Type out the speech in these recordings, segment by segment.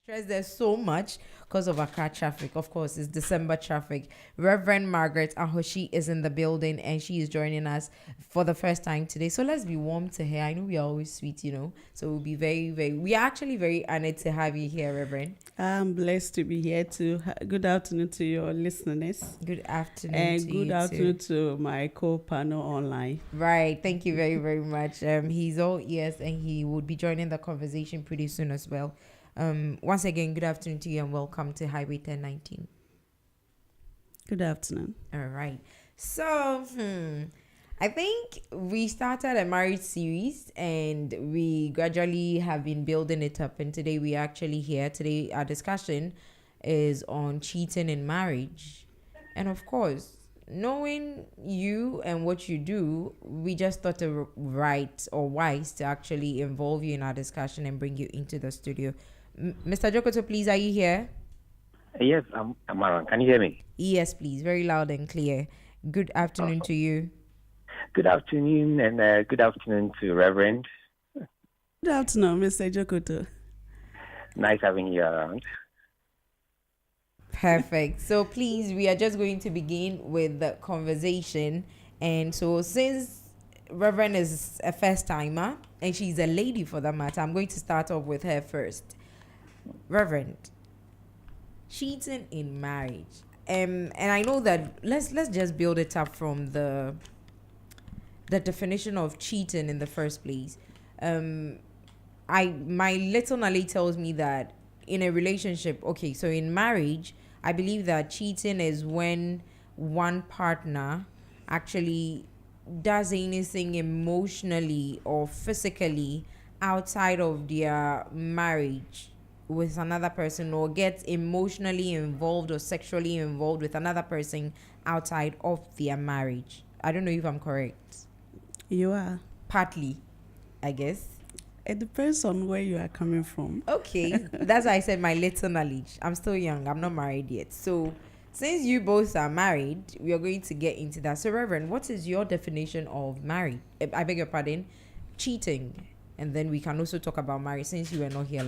Stress there so much because of Accra traffic. Of course, it's December traffic. Reverend Margaret Ahoshi is in the building and she is joining us for the first time today. So let's be warm to her. I know we are always sweet, So we'll be we are actually very honored to have you here, Reverend. I'm blessed to be here too. Good afternoon to your listeners. Good afternoon and to good you afternoon too. to my co-panel online. Right. Thank you very, very much. He's all ears and he would be joining the conversation pretty soon as well. Once again, good afternoon to you and welcome to Highway 1019. Good afternoon. All right. So, I think we started a marriage series and we gradually have been building it up. And today we are actually here. Today our discussion is on cheating in marriage. And of course, knowing you and what you do, we just thought it right or wise to actually involve you in our discussion and bring you into the studio. Mr. Jokoto, please, are you here? Yes, I'm around. Can you hear me? Yes, please. Very loud and clear. Good afternoon to you. Good afternoon, and good afternoon to Reverend. Good afternoon, Mr. Jokoto. Nice having you around. Perfect. So please, we are just going to begin with the conversation. And so since Reverend is a first timer and she's a lady for that matter, I'm going to start off with her first. Reverend, cheating in marriage. And I know that let's just build it up from the definition of cheating in the first place. My little knowledge tells me that in a relationship, okay, so in marriage, I believe that cheating is when one partner actually does anything emotionally or physically outside of their marriage with another person, or gets emotionally involved or sexually involved with another person outside of their marriage. I don't know if I'm correct. You are. Partly, I guess. It depends on where you are coming from. Okay, that's why I said my little knowledge. I'm still young. I'm not married yet. So since you both are married, we are going to get into that. So Reverend, what is your definition of married? I beg your pardon, cheating. And then we can also talk about marriage since you were not here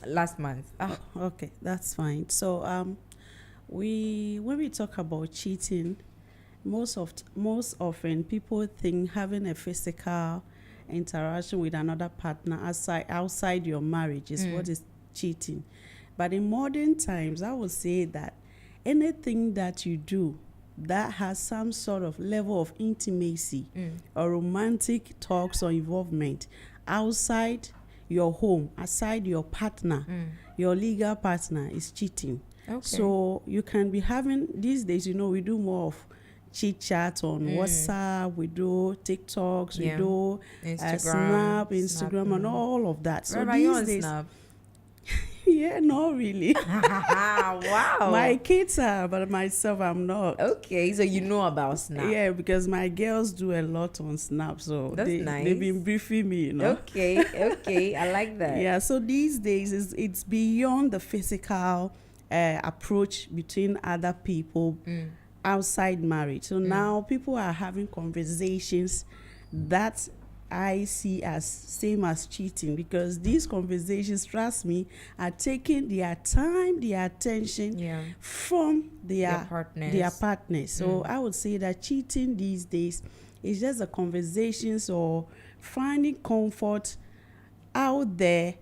last month. Okay, that's fine. So when we talk about cheating, most often people think having a physical interaction with another partner outside your marriage is what is cheating. But in modern times, I would say that anything that you do that has some sort of level of intimacy or romantic talks or involvement outside your home, aside your partner, your legal partner, is cheating. Okay. So you can be having, these days, we do more of chit chat on WhatsApp, we do TikToks, we do Snap, Instagram, and all of that. So these days, Snap? Yeah, not really. Wow. My kids are, but myself, I'm not. Okay, so you know about Snap. Yeah, because my girls do a lot on Snap, so nice. They've been briefing me, Okay, I like that. Yeah, so these days, it's beyond the physical approach between other people outside marriage. So now people are having conversations that I see as same as cheating, because these conversations, trust me, are taking their time, their attention from their partners. So I would say that cheating these days is just the conversations or finding comfort out there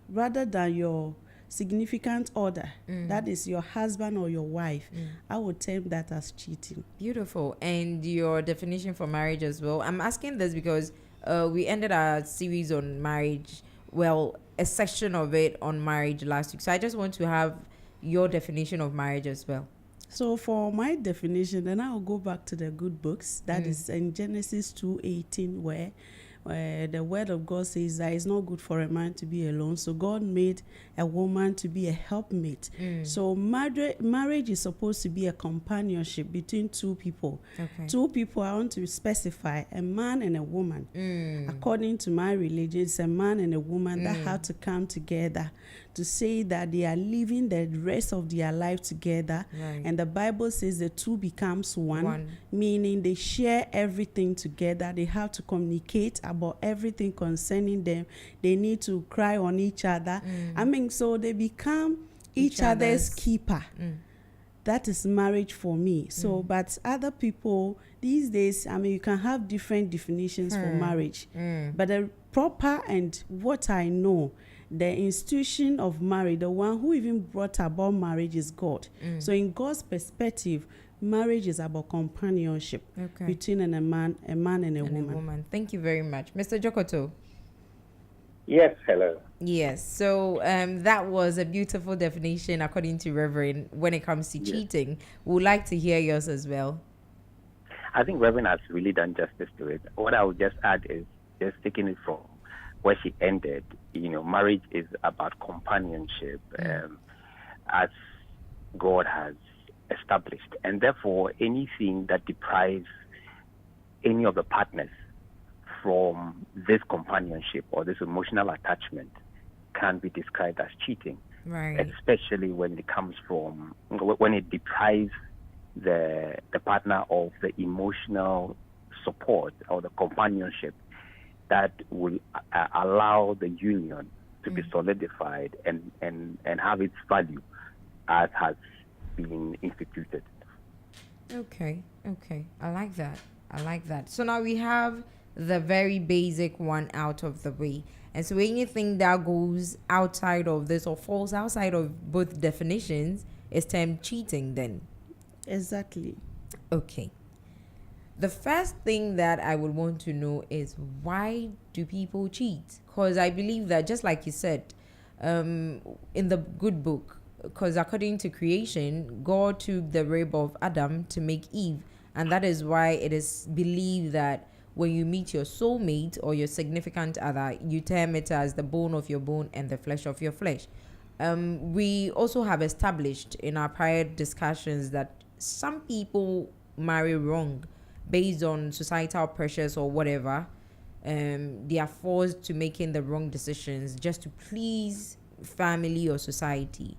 rather than your significant other, that is your husband or your wife. I would term that as cheating. Beautiful. And your definition for marriage as well. I'm asking this because we ended our series on marriage, a section of it on marriage last week. So I just want to have your definition of marriage as well. So for my definition, then I will go back to the good books. That is in Genesis 2:18, where the word of God says that it's not good for a man to be alone. So God made a woman to be a helpmate. So marriage is supposed to be a companionship between two people. Okay. Two people, I want to specify, a man and a woman. According to my religion, it's a man and a woman that have to come together to say that they are living the rest of their life together. Right. And the Bible says the two becomes One. meaning they share everything together. They have to communicate about everything concerning them. They need to cry on each other. I mean, so they become each other's keeper. That is marriage for me. So, but other people these days, I mean, you can have different definitions for marriage. But the proper and what I know, the institution of marriage, the one who even brought about marriage is God. So in God's perspective, marriage is about companionship between a man and a woman. Thank you very much. Mr. Jokoto. Yes, hello. Yes, so that was a beautiful definition according to Reverend when it comes to cheating. We'd like to hear yours as well. I think Reverend has really done justice to it. What I would just add is just taking it from where she ended. You know, marriage is about companionship as God has established. And therefore, anything that deprives any of the partners from this companionship or this emotional attachment can be described as cheating. Right. Especially when it comes from, when it deprives the partner of the emotional support or the companionship that will allow the union to be solidified and have its value as has been instituted. Okay. I like that. So now we have the very basic one out of the way. And so anything that goes outside of this or falls outside of both definitions is termed cheating then. Exactly. Okay. The first thing that I would want to know is why do people cheat? Because I believe that just like you said, in the good book, because according to creation, God took the rib of Adam to make Eve. And that is why it is believed that when you meet your soulmate or your significant other, you term it as the bone of your bone and the flesh of your flesh. We also have established in our prior discussions that some people marry wrong based on societal pressures or whatever. They are forced to making the wrong decisions just to please family or society.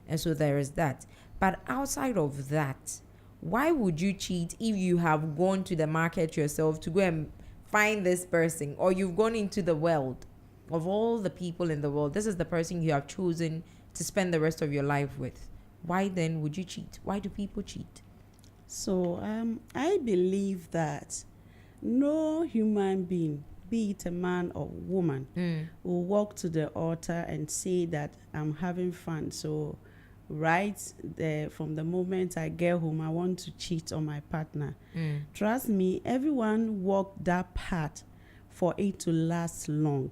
And so there is that. But outside of that, why would you cheat if you have gone to the market yourself to go and find this person, or you've gone into the world of all the people in the world? This is the person you have chosen to spend the rest of your life with. Why then would you cheat? Why do people cheat? So I believe that no human being, be it a man or woman, will walk to the altar and say that I'm having fun. So right there, from the moment I get home, I want to cheat on my partner. Trust me, everyone walked that path for it to last long.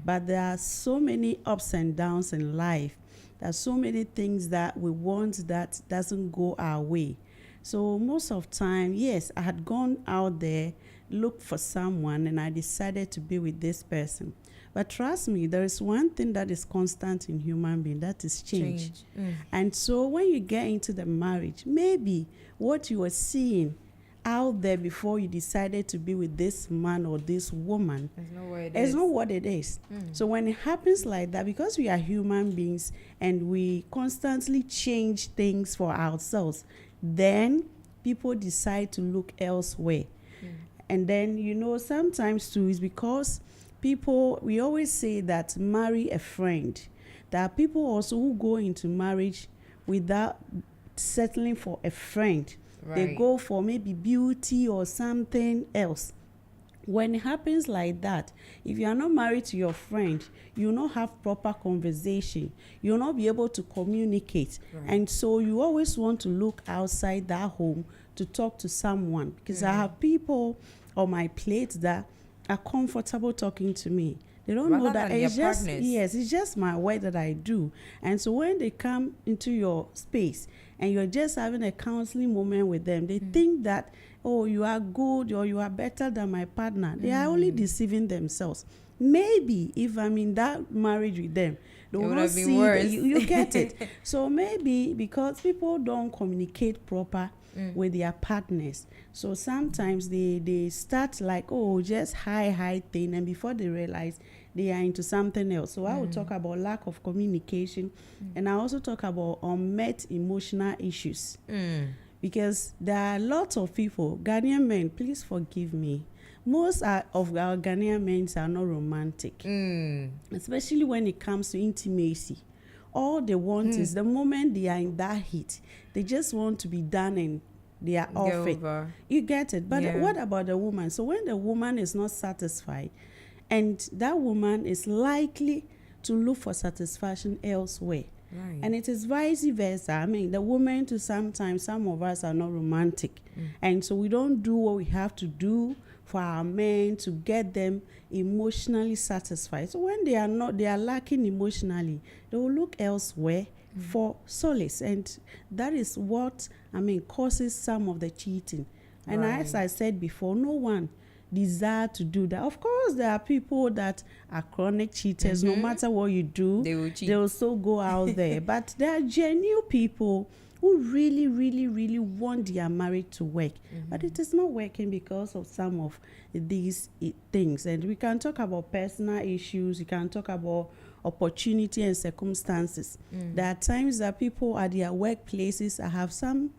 But there are so many ups and downs in life. There are so many things that we want that doesn't go our way. So most of time, yes, I had gone out there, looked for someone, and I decided to be with this person. But trust me, there is one thing that is constant in human being, that is change. And so when you get into the marriage, maybe what you were seeing out there before you decided to be with this man or this woman, it's not what it is. So when it happens like that, because we are human beings and we constantly change things for ourselves, then people decide to look elsewhere. And then, you know, sometimes too is because people, we always say that marry a friend. There are people also who go into marriage without settling for a friend. Right. They go for maybe beauty or something else. When it happens like that, if you are not married to your friend, you will not have proper conversation. You will not be able to communicate. Right. And so you always want to look outside that home to talk to someone. Because I have people on my plate that are comfortable talking to me. They don't know that it's just partners. Yes, it's just my way that I do. And so when they come into your space and you're just having a counseling moment with them, they think that, oh, you are good or you are better than my partner. They are only deceiving themselves. Maybe if I'm in that marriage with them, they will not see you get it. So maybe because people don't communicate proper with their partners, so sometimes they start like, oh, just high thing, and before they realize they are into something else. So I will talk about lack of communication, and I also talk about unmet emotional issues. Because there are lots of people, Ghanaian men, please forgive me, most of our Ghanaian men are not romantic, especially when it comes to intimacy. All they want is the moment they are in that heat, they just want to be done and they are off it. You get it? But what about the woman? So when the woman is not satisfied, and that woman is likely to look for satisfaction elsewhere. Right. And it is vice versa. I mean, the women too, sometimes some of us are not romantic. And so we don't do what we have to do for our men to get them emotionally satisfied. So when they are lacking emotionally, they will look elsewhere for solace. And that is what, causes some of the cheating. And as I said before, no one desire to do that. Of course, there are people that are chronic cheaters. No matter what you do, they will cheat. They will still go out there. But there are genuine people who really, really, really want their marriage to work. But it is not working because of some of these things. And we can talk about personal issues. We can talk about opportunity and circumstances. There are times that people at their workplaces have some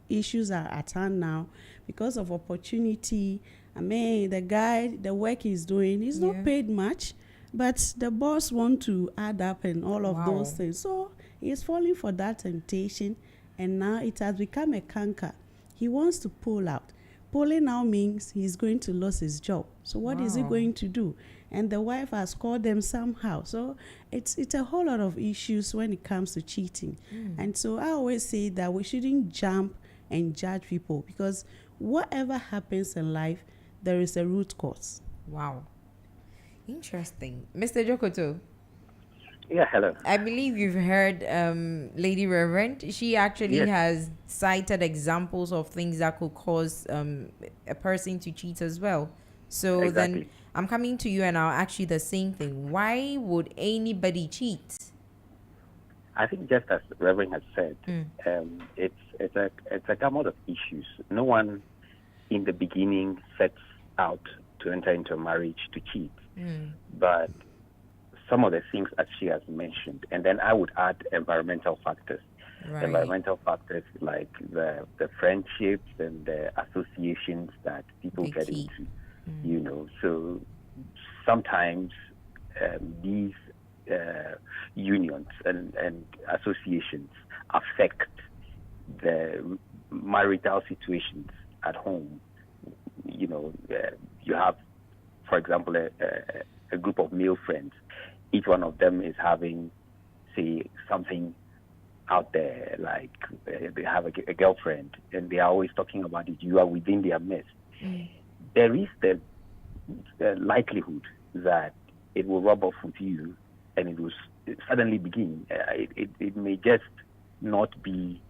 issues are at hand now because of opportunity. The work he's doing, he's not paid much, but the boss want to add up and all of those things. So he's falling for that temptation, and now it has become a canker. He wants to pull out. Pulling now means he's going to lose his job. So what is he going to do? And the wife has called them somehow. So it's a whole lot of issues when it comes to cheating. And so I always say that we shouldn't jump and judge people, because whatever happens in life, there is a root cause. Wow. Interesting. Mr. Jokoto. Yeah, hello. I believe you've heard Lady Reverend. She actually has cited examples of things that could cause a person to cheat as well. So then I'm coming to you and I'll ask you the same thing. Why would anybody cheat? I think just as Reverend has said, it's a gamut of issues. No one in the beginning sets out to enter into a marriage to cheat. But some of the things that she has mentioned, and then I would add environmental factors. Environmental factors like the friendships and the associations that people get into, So sometimes these unions and associations affect the marital situations at home. You have, for example, a group of male friends. Each one of them is having, say, something out there, like they have a girlfriend, and they are always talking about it. You are within their midst. There is the likelihood that it will rub off with you, and it will suddenly begin. It may just not be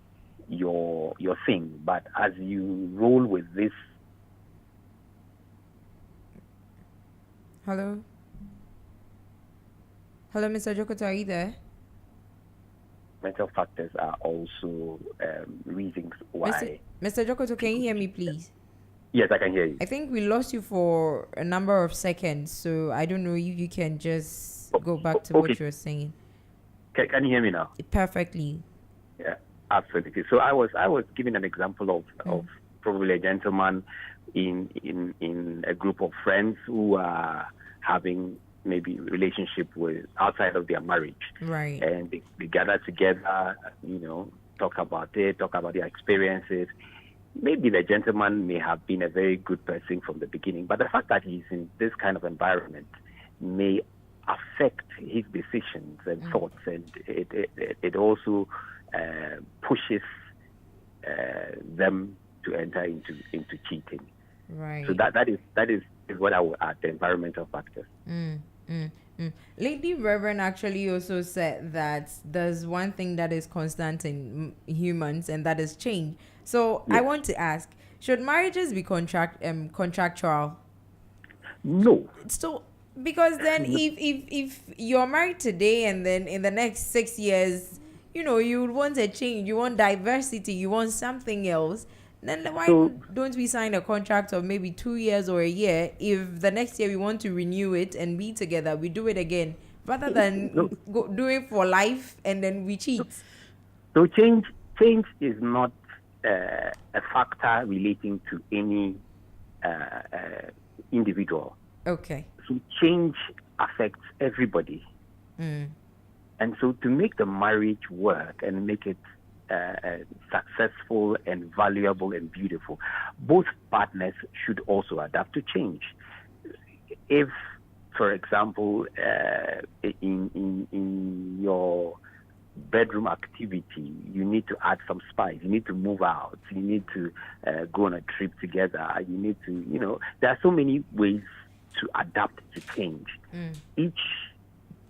your thing, but as you roll with this. Hello, Mr. Jokoto, are you there? Mental factors are also reasons why. Mr. Jokoto, can you hear me, please? Yes, I can hear you. I think we lost you for a number of seconds, so I don't know if you can just go back to what you were saying. Can you hear me now? Perfectly. Yeah, absolutely. So I was giving an example of probably a gentleman in a group of friends who are having maybe relationship with outside of their marriage. Right. And they gather together, talk about their experiences. Maybe the gentleman may have been a very good person from the beginning, but the fact that he's in this kind of environment may affect his decisions and thoughts, and it also pushes them to enter into cheating. Right. So that is what I would add, the environmental factors. Lady Reverend actually also said that there's one thing that is constant in humans, and that is change. So I want to ask, should marriages be contractual? No. So because then if you're married today and then in the next 6 years, you would want a change, you want diversity, you want something else, Then why So don't we sign a contract of maybe 2 years or a year? If the next year we want to renew it and be together, we do it again rather than do it for life and then we cheat. So change is not a factor relating to any individual. Okay. So change affects everybody. And so to make the marriage work and make it successful and valuable and beautiful, both partners should also adapt to change. If, for example, in your bedroom activity, you need to add some spice, you need to move out, you need to go on a trip together, you need to, there are so many ways to adapt to change.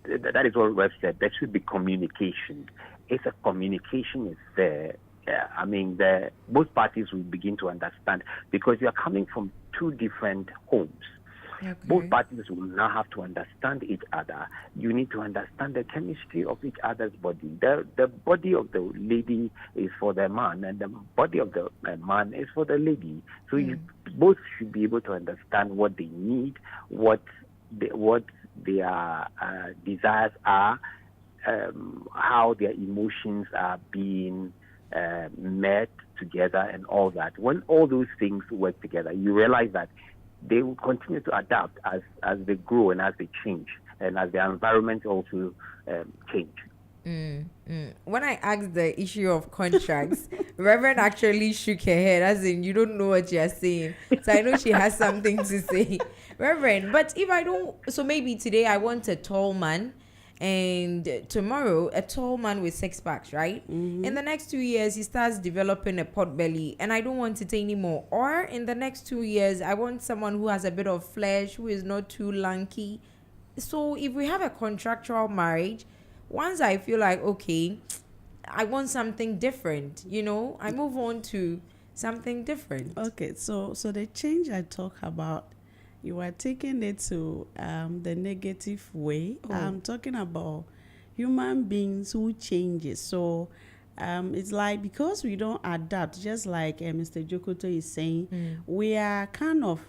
That is what Webb said, there should be communication. If a communication is there, both parties will begin to understand, because you are coming from two different homes. Okay. Both parties will now have to understand each other. You need to understand the chemistry of each other's body. The body of the lady is for the man, and the body of the man is for the lady. So you both should be able to understand what they need, what their desires are, how their emotions are being met together, and all that. When all those things work together, you realize that they will continue to adapt as they grow and as they change, and as the environment also change. When I asked the issue of contracts, Reverend actually shook her head, as in, you don't know what you're saying. So I know she has something to say. Reverend, but if I don't, so maybe today I want a tall man, and tomorrow a tall man with 6 packs, right? In the next 2 years he starts developing a pot belly and I don't want it anymore. Or in the next 2 years I want someone who has a bit of flesh, who is not too lanky. So if we have a contractual marriage, once I feel like, okay, I want something different, I move on to something different. Okay, so the change I talk about, you are taking it to the negative way. I'm talking about human beings who changes. So it's like, because we don't adapt, just like Mr. Jokoto is saying, we are kind of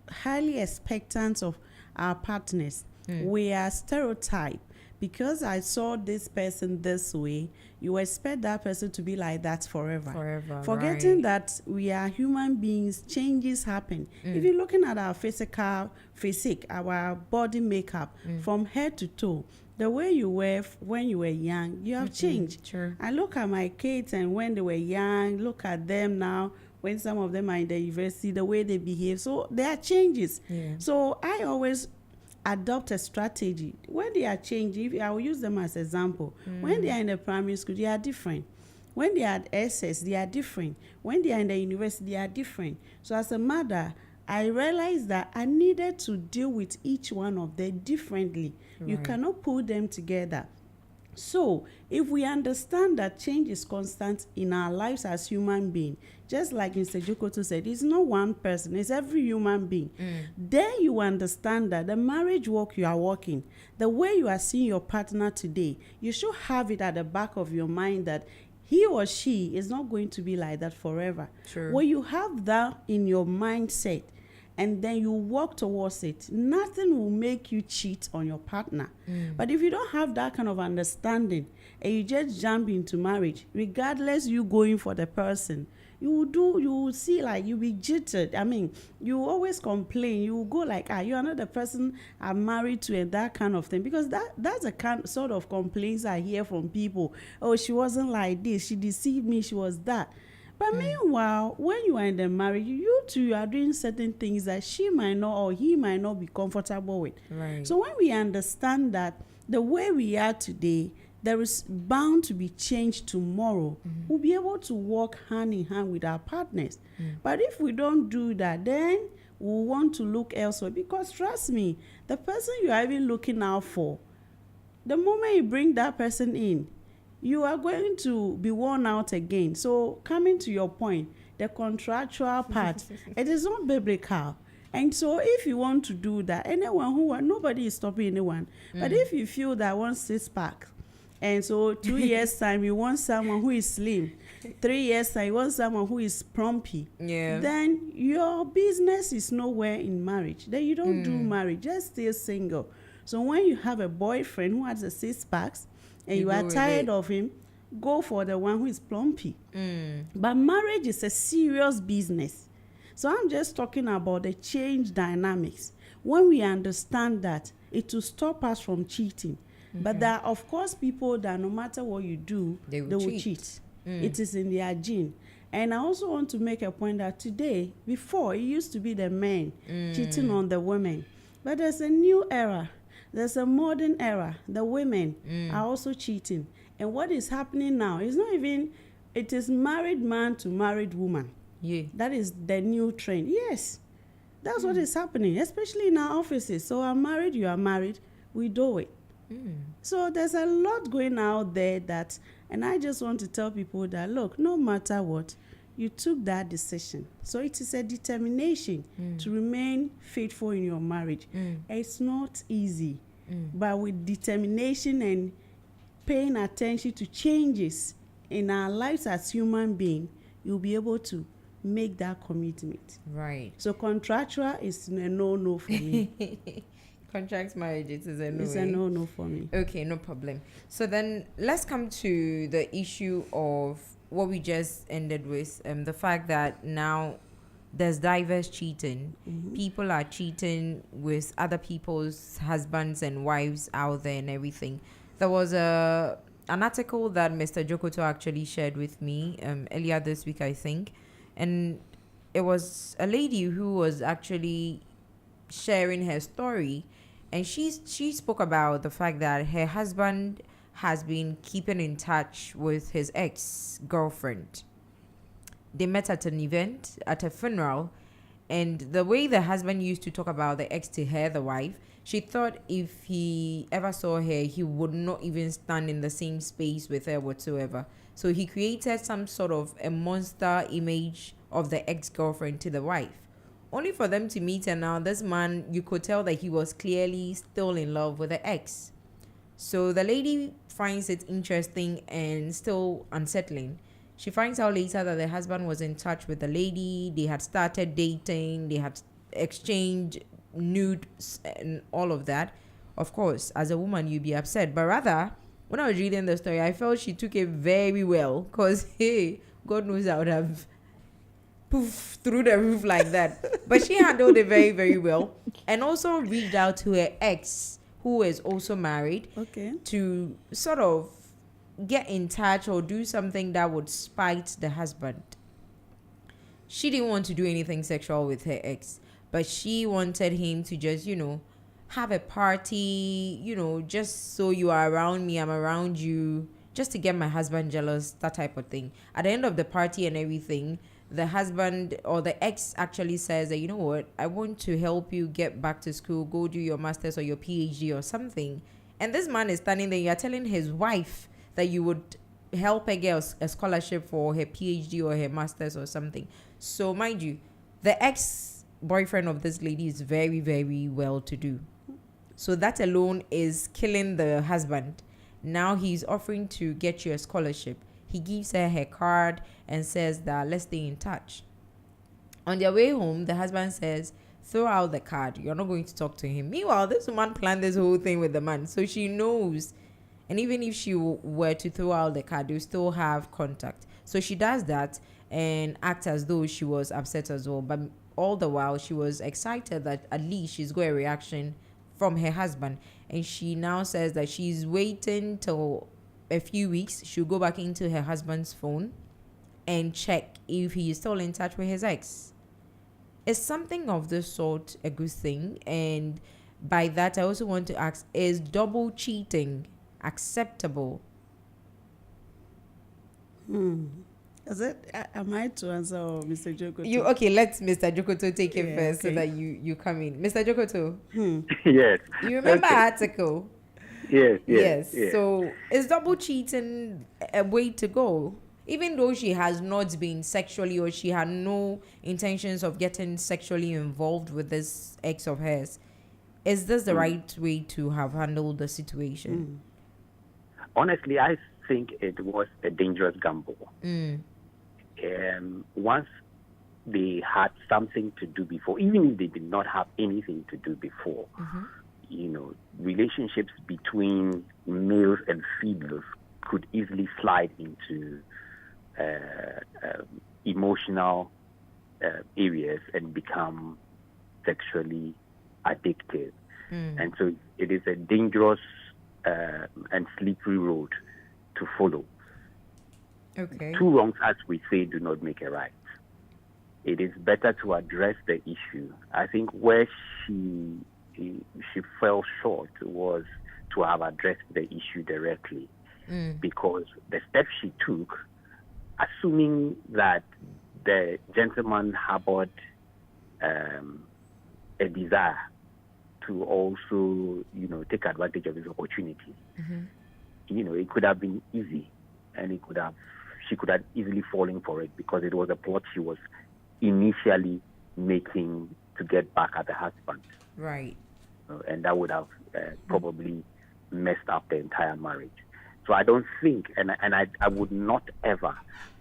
highly expectant of our partners. We are stereotyped. Because I saw this person this way, you expect that person to be like that forever. Forgetting that we are human beings, changes happen. If you're looking at our physique, our body makeup, from head to toe, the way you were when you were young, you have changed. Sure. I look at my kids, and when they were young, look at them now, when some of them are in the university, the way they behave. So there are changes. Yeah. So I always adopt a strategy. When they are changing, I will use them as example. When they are in the primary school, they are different. When they are at SS, they are different. When they are in the university, they are different. So as a mother, I realized that I needed to deal with each one of them differently. Right. You cannot put them together. So if we understand that change is constant in our lives as human beings, just like Mr. Jokoto said, it's not one person, it's every human being. Then you understand that the marriage walk you are walking, the way you are seeing your partner today, you should have it at the back of your mind that he or she is not going to be like that forever. Sure. When you have that in your mindset, and then you walk towards it, nothing will make you cheat on your partner. But if you don't have that kind of understanding and you just jump into marriage, regardless you going for the person, you will see like you'll be jittered. I mean, you always complain. You will go like, you are not the person I'm married to, and that kind of thing. Because that's the sort of complaints I hear from people. Oh, she wasn't like this. She deceived me. She was that. But meanwhile, when you are in the marriage, you two are doing certain things that she might not or he might not be comfortable with. Right. So when we understand that the way we are today, there is bound to be change tomorrow, we'll be able to walk hand in hand with our partners. But if we don't do that, then we'll want to look elsewhere. Because trust me, the person you are even looking out for, the moment you bring that person in, you are going to be worn out again. So coming to your point, the contractual part, it is not biblical. And so if you want to do that, nobody is stopping anyone. But if you feel that 1 6 pack And so 2 years time you want someone who is slim, 3 years time you want someone who is plumpy, Yeah. then your business is nowhere in marriage. Then you don't do marriage, just stay single. So when you have a boyfriend who has a 6-packs and You you go are with tired it. of him, go for the one who is plumpy. But marriage is a serious business. So I'm just talking about the change dynamics. When we understand that, it will stop us from cheating. But there are, of course, people that no matter what you do, They will cheat. It is in their gene. And I also want to make a point that today, before, it used to be the men cheating on the women. But there's a new era. There's a modern era. The women are also cheating. And what is happening now is not even, it is married man to married woman. Yeah. That is the new trend. Yes, that's what is happening, especially in our offices. So I'm married, you are married, we do it. So there's a lot going out there that, and I just want to tell people that, look, no matter what, you took that decision. So it is a determination to remain faithful in your marriage. It's not easy, but with determination and paying attention to changes in our lives as human beings, you'll be able to make that commitment. Right. So contractual is a no-no for me. Contract marriages is a no. It's a no-no for me. Okay, no problem. So then let's come to the issue of what we just ended with, the fact that now there's diverse cheating. People are cheating with other people's husbands and wives out there and everything. There was an article that Mr. Jokoto actually shared with me earlier this week, I think, and it was a lady who was actually sharing her story, and she spoke about the fact that her husband has been keeping in touch with his ex-girlfriend. They met at an event, at a funeral, and the way the husband used to talk about the ex to her, the wife, she thought if he ever saw her, he would not even stand in the same space with her whatsoever. So he created some sort of a monster image of the ex-girlfriend to the wife, only for them to meet. And now this man, you could tell that he was clearly still in love with the ex. So the lady finds it interesting and still unsettling. She finds out later that the husband was in touch with the lady. They had started dating. They had exchanged nudes and all of that. Of course, as a woman, you'd be upset. But rather, when I was reading the story, I felt she took it very well. Because, hey, God knows I would have poof through the roof like that. But she handled it very, very well. And also reached out to her ex, who is also married, Okay. to sort of get in touch or do something that would spite the husband. She didn't want to do anything sexual with her ex, but she wanted him to just, have a party, just so you are around me, I'm around you, just to get my husband jealous, that type of thing. At the end of the party and everything, the husband or the ex actually says that, you know what, I want to help you get back to school, go do your master's or your PhD or something. And this man is standing there, you're telling his wife that you would help her get a scholarship for her PhD or her master's or something. So mind you, the ex-boyfriend of this lady is very, very well to do. So that alone is killing the husband. Now he's offering to get you a scholarship. He gives her card and says that let's stay in touch. On their way home, the husband says, throw out the card. You're not going to talk to him. Meanwhile, this woman planned this whole thing with the man. So she knows. And even if she were to throw out the card, they'll still have contact. So she does that and acts as though she was upset as well. But all the while, she was excited that at least she's got a reaction from her husband. And she now says that she's waiting till a few weeks. She'll go back into her husband's phone and check if he is still in touch with his ex. Is something of this sort a good thing? And by that, I also want to ask, is double cheating acceptable? Is it? Am I to answer, or Mr. Jokoto? Let Mr. Jokoto take it first, okay. so that you come in. Mr. Jokoto, Yes. you remember Okay. article? Yes. So is double cheating a way to go? Even though she has not been sexually, or she had no intentions of getting sexually involved with this ex of hers, is this the right way to have handled the situation? honestly, I think it was a dangerous gamble. Once they had something to do before, even if they did not have anything to do before, relationships between males and females could easily slide into emotional areas and become sexually addictive. And so it is a dangerous and slippery road to follow. Okay. Two wrongs, as we say, do not make a right. It is better to address the issue. I think where she fell short was to have addressed the issue directly, because the steps she took, assuming that the gentleman harbored a desire to also, take advantage of his opportunity. It could have been easy, and she could have easily fallen for it, because it was a plot she was initially making to get back at the husband. Right. And that would have probably messed up the entire marriage. So I don't think, and I would not ever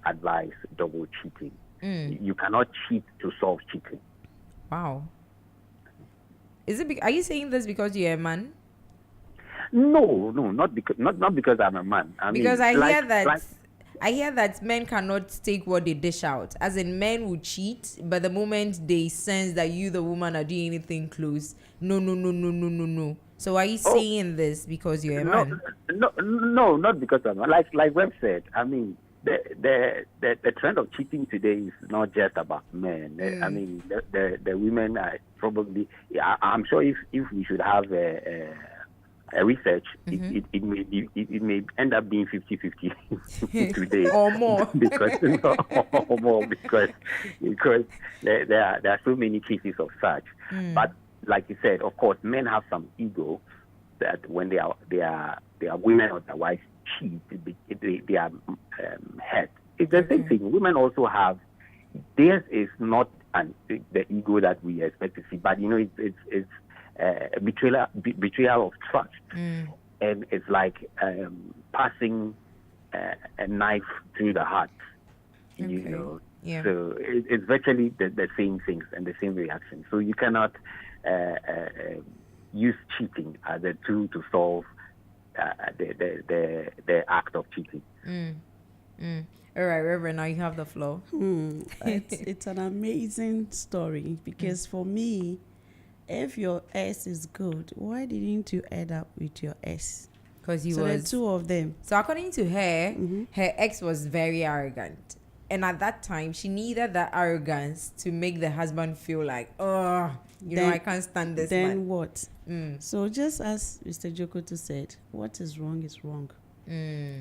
advise double cheating. You cannot cheat to solve cheating. Wow. Are you saying this because you're a man? No, not because I'm a man. Because I hear that men cannot take what they dish out. As in, men will cheat, but the moment they sense that you, the woman, are doing anything close, no. So are you saying this because you're a man? No, not because I'm a man. Like Webb said, I mean, the trend of cheating today is not just about men. I mean, the women are probably. I'm sure if we should have a research, it may end up being 50-50 today or more because there are so many cases of such. But like you said, of course, men have some ego that when they are women or their wives cheat, they are hurt. It's the same thing. Women also have. Theirs is not the ego that we expect to see, but it's betrayal of trust, and it's like passing a knife through the heart. Yeah. So it's virtually the same things and the same reaction. So you cannot use cheating as a tool to solve the act of cheating. All right, Reverend, now you have the floor. It's an amazing story, because for me, if your ex is good, why didn't you end up with your ex? Because the two of them. So according to her, her ex was very arrogant. And at that time, she needed that arrogance to make the husband feel like, I can't stand this man. Then what? So just as Mr. Jokoto said, what is wrong is wrong.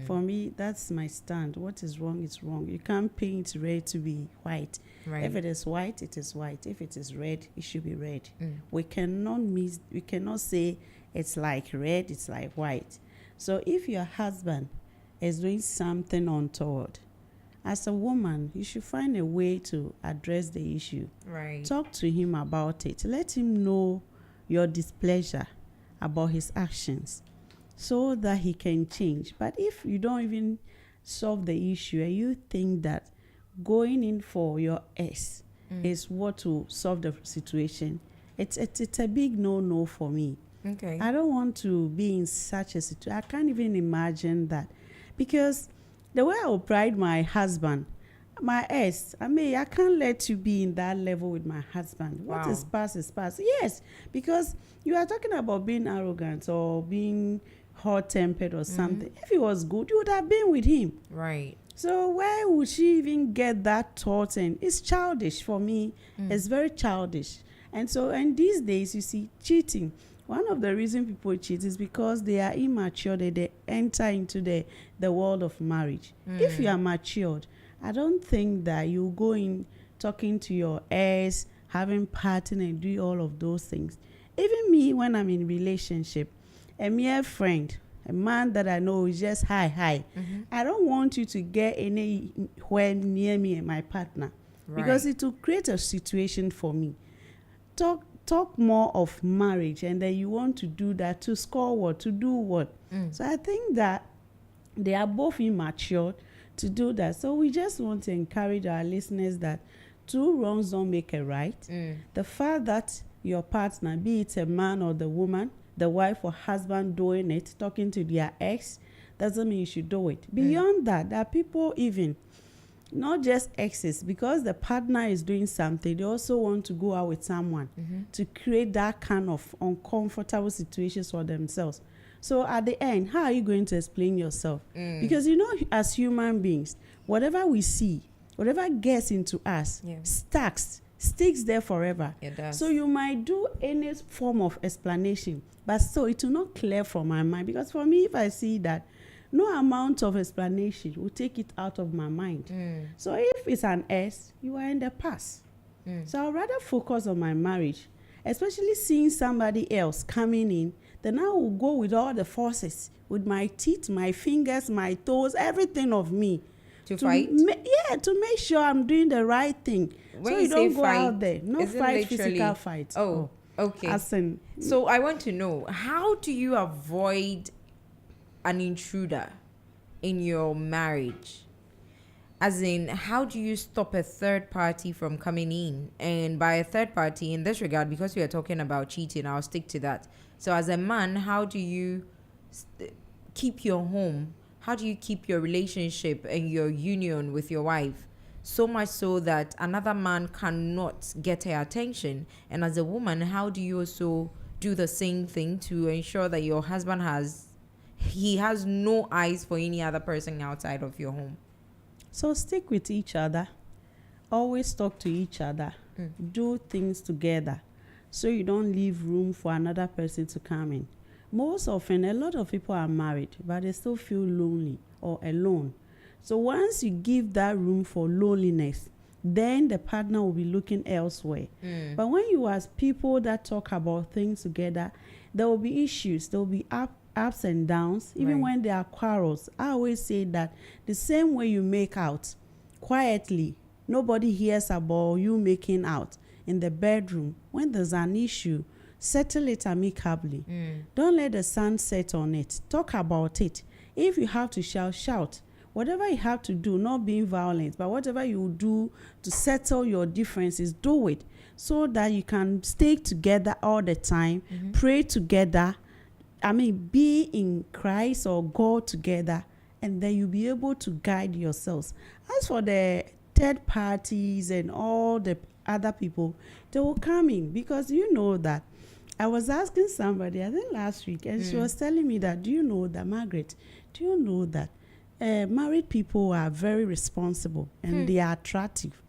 For me, that's my stand. What is wrong is wrong. You can't paint red to be white. Right. If it is white, it is white. If it is red, it should be red. We cannot say it's like red, it's like white. So if your husband is doing something untoward, as a woman, you should find a way to address the issue. Right. Talk to him about it. Let him know your displeasure about his actions, so that he can change. But if you don't even solve the issue and you think that going in for your ex is what will solve the situation, it's a big no for me. Okay. I don't want to be in such a situation. I can't even imagine that, because the way I will pride my husband, my ex, I can't let you be in that level with my husband. What is past is past. Yes, because you are talking about being arrogant or being hot-tempered or something. If he was good, you would have been with him. Right. So where would she even get that thought? And it's childish for me. It's very childish. And these days, you see, cheating. One of the reasons people cheat is because they are immature. They enter into the world of marriage. If you are matured, I don't think that you go in talking to your ex, having party and do all of those things. Even me, when I'm in relationship, a mere friend, a man that I know is just hi. I don't want you to get anywhere near me and my partner, because it will create a situation for me. Talk more of marriage, and then you want to do that to score what, to do what. So I think that They are both immature to do that. So we just want to encourage our listeners that 2 wrongs don't make a right. The fact that your partner, be it a man or the woman, the wife or husband doing it, talking to their ex, doesn't mean you should do it. Beyond that, there are people even, not just exes, because the partner is doing something, they also want to go out with someone to create that kind of uncomfortable situations for themselves. So at the end, how are you going to explain yourself? Because as human beings, whatever we see, whatever gets into us, sticks there forever. It does. So you might do any form of explanation, but still it will not clear from my mind. Because for me, if I see that, no amount of explanation will take it out of my mind. So if it's an S, you are in the past. So I'd rather focus on my marriage, especially seeing somebody else coming in. Then I will go with all the forces, with my teeth, my fingers, my toes, everything of me. To fight? To make sure I'm doing the right thing. When so you you don't go fight, out there. Not fight, physical fight. Oh, okay. As in, So I want to know, how do you avoid an intruder in your marriage? As in, how do you stop a third party from coming in? And by a third party, in this regard, because we are talking about cheating, I'll stick to that. So as a man, how do you keep your home? How do you keep your relationship and your union with your wife so much so that another man cannot get her attention? And as a woman, how do you also do the same thing to ensure that your husband has no eyes for any other person outside of your home? So stick with each other. Always talk to each other. Do things together, so you don't leave room for another person to come in. Most often, a lot of people are married, but they still feel lonely or alone. So once you give that room for loneliness, then the partner will be looking elsewhere. But when you as people that talk about things together, there will be issues, there will be ups and downs, even when there are quarrels. I always say that the same way you make out quietly, nobody hears about you making out in the bedroom. When there's an issue, settle it amicably. Don't let the sun set on it. Talk about it. If you have to shout, shout. Whatever you have to do, not being violent, but whatever you do to settle your differences, do it so that you can stay together all the time, pray together. Be in Christ or God together, and then you'll be able to guide yourselves. As for the third parties and all the other people, they will come in, because you know that I was asking somebody, I think last week, and she was telling me that, do you know that, Margaret, do you know that married people are very responsible and they are attractive?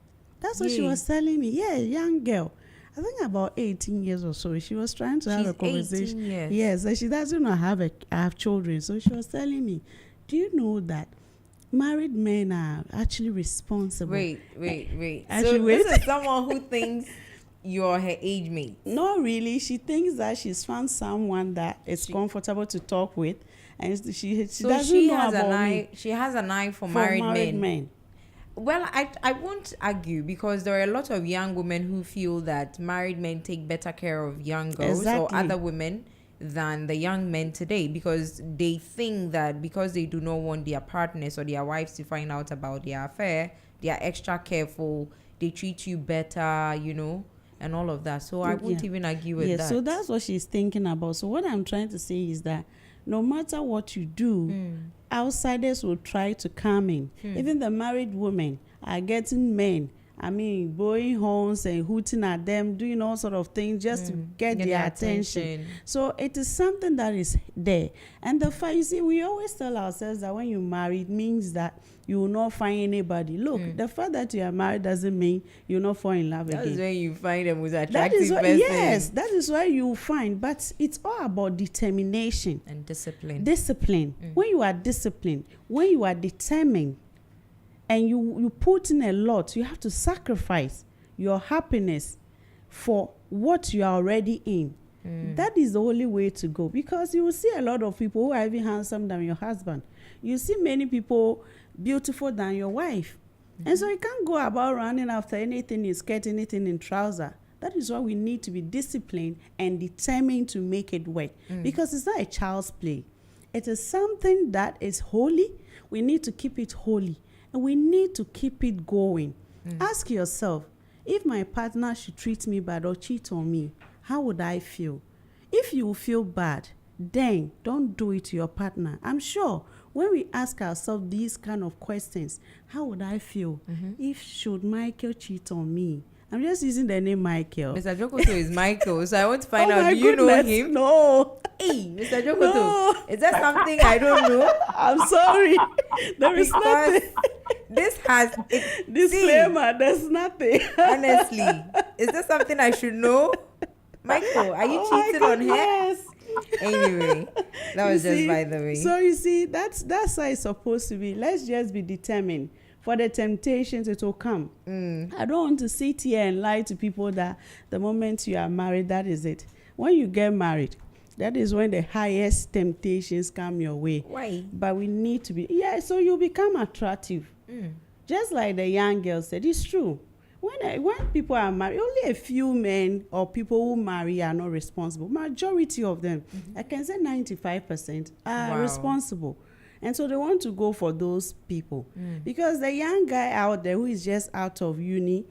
That's what she was telling me. Yeah, young girl. I think about 18 years or so. She was trying to have a conversation. 18 years. Yes, and she doesn't know have children. So she was telling me, do you know that married men are actually responsible? Wait. Actually, So this is someone who thinks you're her age mate. Not really. She thinks that she's found someone that is comfortable to talk with, and she doesn't know about me. She has an eye for married men. Well, I won't argue, because there are a lot of young women who feel that married men take better care of young girls or other women than the young men today, because they think that because they do not want their partners or their wives to find out about their affair, they are extra careful, they treat you better, and all of that. So I won't even argue with that. So that's what she's thinking about. So what I'm trying to say is that no matter what you do, outsiders will try to come in. Even the married women are getting men, blowing horns and hooting at them, doing all sort of things just to get their attention. So it is something that is there. And the fact, you see, we always tell ourselves that when you marry, it means that you will not find anybody. Look, the fact that you are married doesn't mean you'll not fall in love again. That's when you find the most attractive person. Yes, that is why you find. But it's all about determination. And discipline. When you are disciplined, when you are determined, and you put in a lot, you have to sacrifice your happiness for what you are already in. That is the only way to go, because you will see a lot of people who are even handsome than your husband. You see many people beautiful than your wife. And so you can't go about running after anything in skirt, anything in trouser. That is why we need to be disciplined and determined to make it work, because it's not a child's play. It is something that is holy. We need to keep it holy, and we need to keep it going. Ask yourself, if my partner should treat me bad or cheat on me, how would I feel? If you feel bad, then don't do it to your partner. I'm sure when we ask ourselves these kind of questions, how would I feel if should Michael cheat on me? I'm just using the name Michael. Mr. Jokoto is Michael, so I want to find Oh out, my do you know goodness, him? No. Hey, Mr. Jokoto, No. is that something I don't know? I'm sorry. There is Because nothing. this has Disclaimer, there's nothing. honestly, is this something I should know? Michael, are you Oh my cheating on her? goodness. Anyway, that was You just see? by the way. So you see, that's how it's supposed to be. Let's just be determined. For the temptations, it will come. I don't want to sit here and lie to people that the moment you are married, that is it. When you get married, that is when the highest temptations come your way. Why? But we need to be, so you become attractive. Just like the young girl said, it's true. When people are married, only a few men or people who marry are not responsible. Majority of them, I can say 95%, are Wow. responsible. And so they want to go for those people. Because the young guy out there who is just out of uni,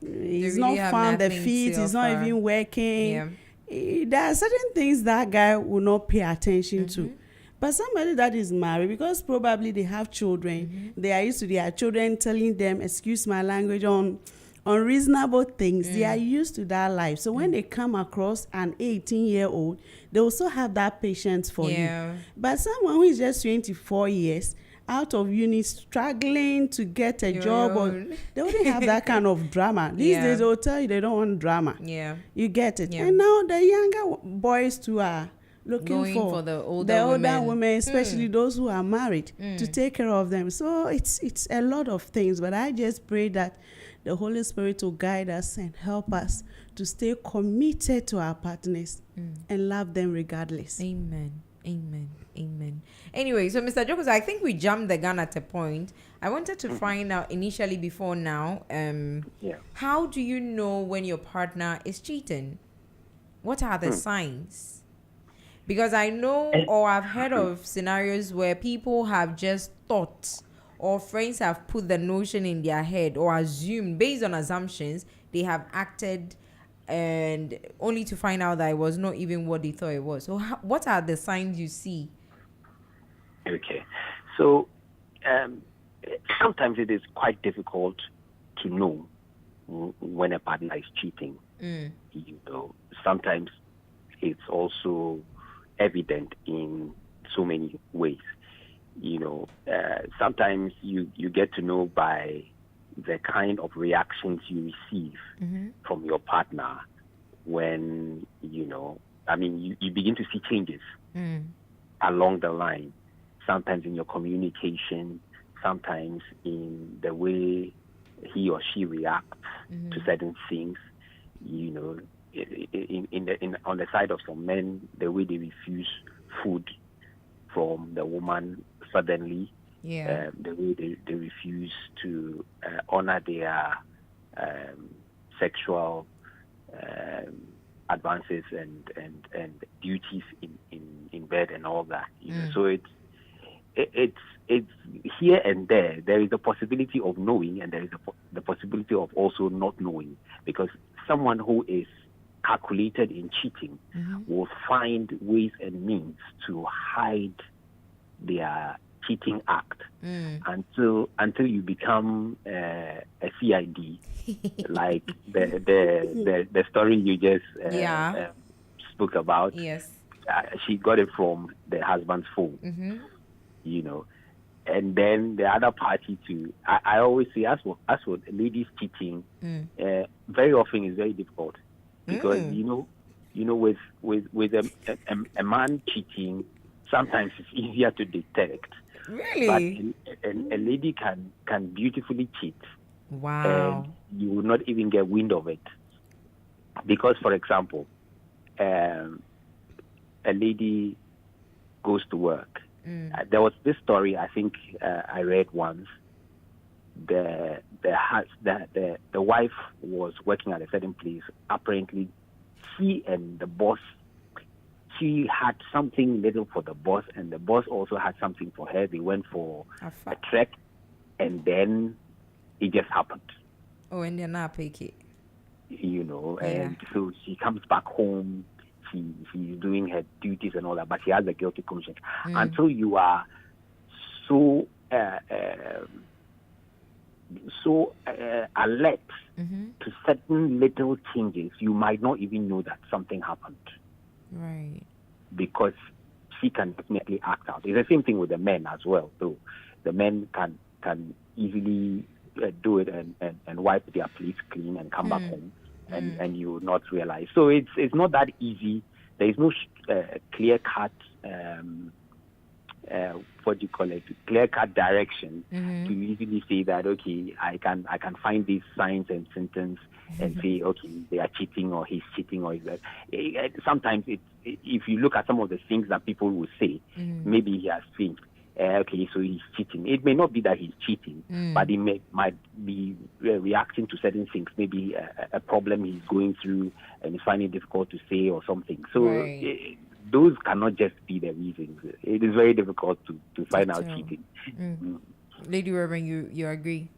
he's really not have found the nothing feet, to he's not offer. even working. Yeah. There are certain things that guy will not pay attention to. But somebody that is married, because probably they have children, they are used to their children telling them, excuse my language, on unreasonable things. They are used to that life. So when they come across an 18-year-old, they also have that patience for Yeah. you. But someone who is just 24 years, out of uni, struggling to get a Your job, or own. they wouldn't have that kind of drama. These Yeah. days, they'll tell you they don't want drama. Yeah. You get it. Yeah. And now the younger boys too are looking Going for the older women, especially those who are married, to take care of them. So it's a lot of things. But I just pray that the Holy Spirit will guide us and help us to stay committed to our partners and love them regardless. Amen. Amen. Amen. Anyway, so Mr. Jokos, I think we jumped the gun at a point. I wanted to find out initially before now, how do you know when your partner is cheating? What are the signs? Because I know or I've heard of scenarios where people have just thought or friends have put the notion in their head or assumed, based on assumptions, they have acted and only to find out that it was not even what they thought it was. So what are the signs you see? Okay. So sometimes it is quite difficult to know when a partner is cheating. You know, sometimes it's also evident in so many ways. You know, sometimes you get to know by the kind of reactions you receive from your partner when, you know, I mean, you begin to see changes along the line, sometimes in your communication, sometimes in the way he or she reacts to certain things, you know, on the side of some men, the way they refuse food from the woman suddenly, the way they refuse to honor their sexual advances and duties in bed and all that. You know? So it's here and there. There is a possibility of knowing, and there is the possibility of also not knowing, because someone who is calculated in cheating will find ways and means to hide their cheating act until you become a CID, like the story you just spoke about. Yes. She got it from the husband's phone, you know, and then the other party too. I always say, as for ladies cheating, very often is very difficult. Because you know, with a man cheating, sometimes it's easier to detect. Really? But a lady can beautifully cheat. Wow. And you will not even get wind of it. Because, for example, a lady goes to work. There was this story I think I read once. The wife was working at a certain place. Apparently, she and the boss she had something little for the boss, and the boss also had something for her. They went for a trek, and then it just happened. Oh, and they're not picky. And so she comes back home. She's doing her duties and all that, but she has a guilty conscience. Until you are so alert to certain little changes, you might not even know that something happened. Right. Because she can definitely act out. It's the same thing with the men as well. So the men can easily do it and wipe their plates clean and come back home, and you will not realize. So it's not that easy. There is no clear cut clear cut direction to easily say that, okay, I can find these signs and symptoms and say, okay, they are cheating or he's cheating or is that. Sometimes if you look at some of the things that people will say, maybe he has think, okay, so he's cheating. It may not be that he's cheating, but he might be reacting to certain things, maybe a problem he's going through and he's finding it difficult to say or something. So those cannot just be the reasons. It is very difficult to find out cheating. Lady Reverend, you agree?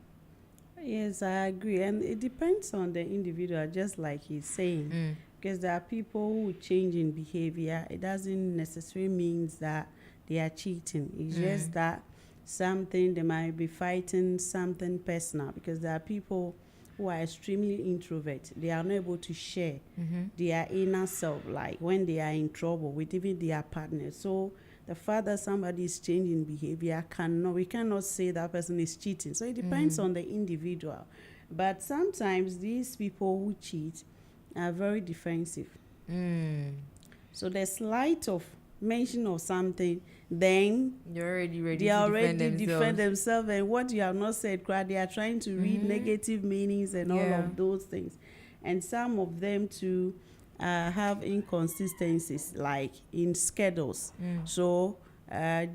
Yes, I agree. And it depends on the individual, just like he's saying. Because there are people who change in behavior. It doesn't necessarily mean that they are cheating. It's just that something, they might be fighting something personal. Because there are people who are extremely introvert. They are not able to share their inner self, like when they are in trouble with even their partner. So the fact that somebody is changing behavior, we cannot say that person is cheating. So it depends on the individual. But sometimes these people who cheat are very defensive. So the slight of mention of something, then they're already ready they to already defend themselves, and what you have not said, they are trying to read negative meanings and all of those things. And some of them too have inconsistencies, like in schedules. So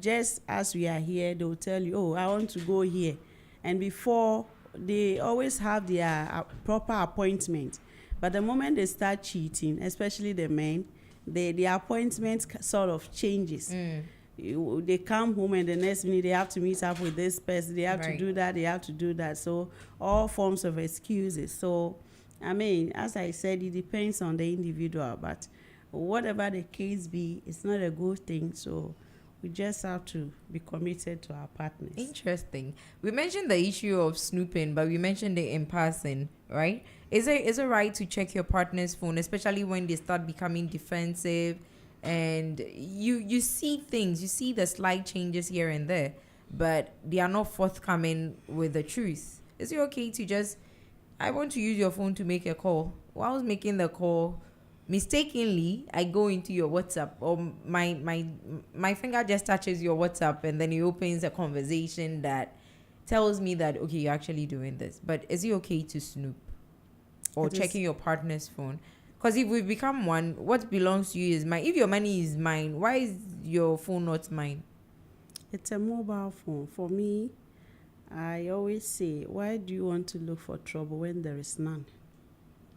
just as we are here, they'll tell you, oh, I want to go here, and before they always have their proper appointment, but the moment they start cheating, especially the men, the appointment sort of changes. They come home and the next minute they have to meet up with this person, they have to do that, they have to do that. So all forms of excuses. So I mean, as I said, it depends on the individual, but whatever the case be, it's not a good thing. So we just have to be committed to our partners. Interesting. We mentioned the issue of snooping, but we mentioned it in passing, right? Is it right to check your partner's phone, especially when they start becoming defensive and you see things, you see the slight changes here and there, but they are not forthcoming with the truth? Is it okay to just, I want to use your phone to make a call. While I was making the call, mistakenly, I go into your WhatsApp, or my finger just touches your WhatsApp, and then it opens a conversation that tells me that, okay, you're actually doing this. But is it okay to snoop or checking your partner's phone? Because if we become one, what belongs to you is mine. If your money is mine, why is your phone not mine? It's a mobile phone. For me, I always say, why do you want to look for trouble when there is none?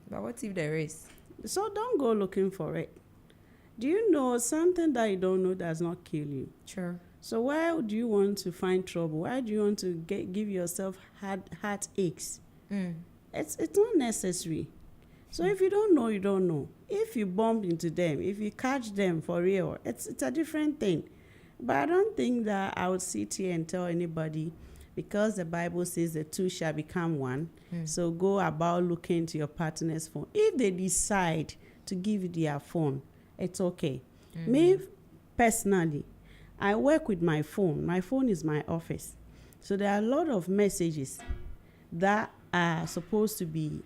But what if there is? So don't go looking for it. Do you know something that you don't know does not kill you? Sure. So why do you want to find trouble? Why do you want to give yourself heart aches? It's not necessary. So if you don't know, you don't know. If you bump into them, if you catch them for real, it's a different thing. But I don't think that I would sit here and tell anybody, because the Bible says the two shall become one. So go about looking into your partner's phone. If they decide to give you their phone, it's okay. Me, personally, I work with my phone. My phone is my office. So there are a lot of messages that are supposed to be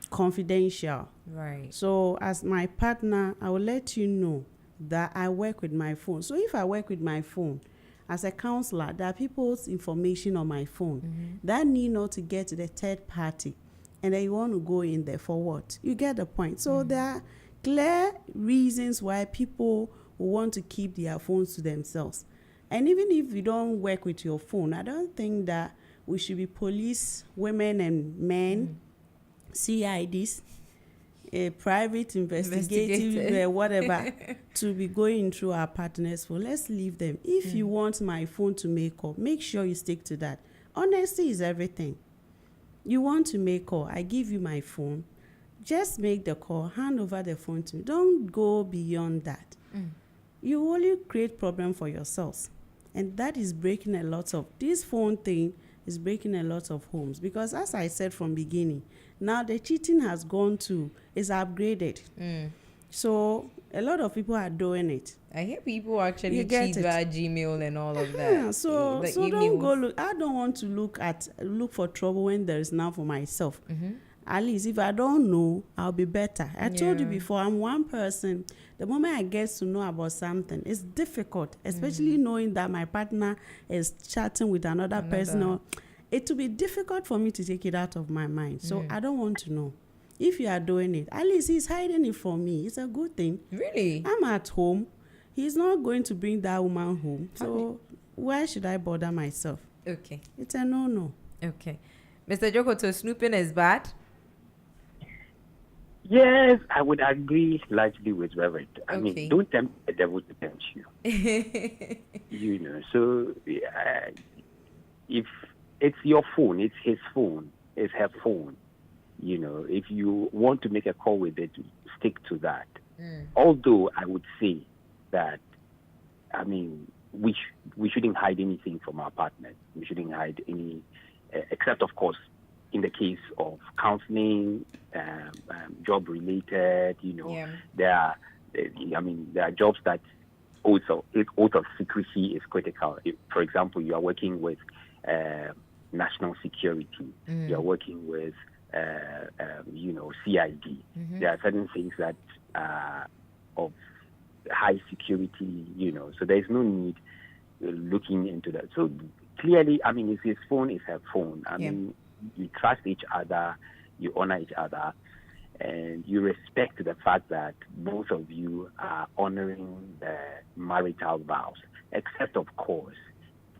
confidential. Right. So as my partner, I will let you know that I work with my phone. So if I work with my phone, as a counselor, there are people's information on my phone that need not to get to the third party, and then you want to go in there for what? You get the point. So there are clear reasons why people want to keep their phones to themselves. And even if you don't work with your phone, I don't think that we should be police women and men, CIDs. a private investigative whatever to be going through our partner's phone. Let's leave them. If you want my phone to make call, make sure you stick to that. Honesty is everything. You want to make call, I give you my phone. Just make the call, hand over the phone to me. Don't go beyond that. You only create problem for yourselves. And that is breaking a lot of, this phone thing is breaking a lot of homes. Because as I said from beginning, now the cheating has gone to, is upgraded. So a lot of people are doing it. I hear people actually cheat via Gmail and all of that. Yeah, so don't go look. I don't want to look for trouble when there is none for myself. At least if I don't know, I'll be better. I told you before, I'm one person. The moment I get to know about something, it's difficult, especially knowing that my partner is chatting with another person. Or, it will be difficult for me to take it out of my mind. So I don't want to know. If you are doing it, at least he's hiding it from me. It's a good thing. Really? I'm at home. He's not going to bring that woman home. So why should I bother myself? Okay. It's a no-no. Okay. Mr. Jokoto, snooping is bad? Yes, I would agree largely with Reverend. I mean, don't tempt the devil to tempt you. So if it's your phone, it's his phone, it's her phone. If you want to make a call with it, stick to that. Although I would say that, I mean, we shouldn't hide anything from our partners. We shouldn't hide any, except of course, in the case of counseling, job related. There are jobs that also oath of secrecy is critical. If, for example, you are working with national security, you are working with CID. There are certain things that are of high security, so there is no need looking into that. So clearly, I mean, it's his phone, it's her phone. I mean, you trust each other, you honor each other, and you respect the fact that both of you are honoring the marital vows, except, of course,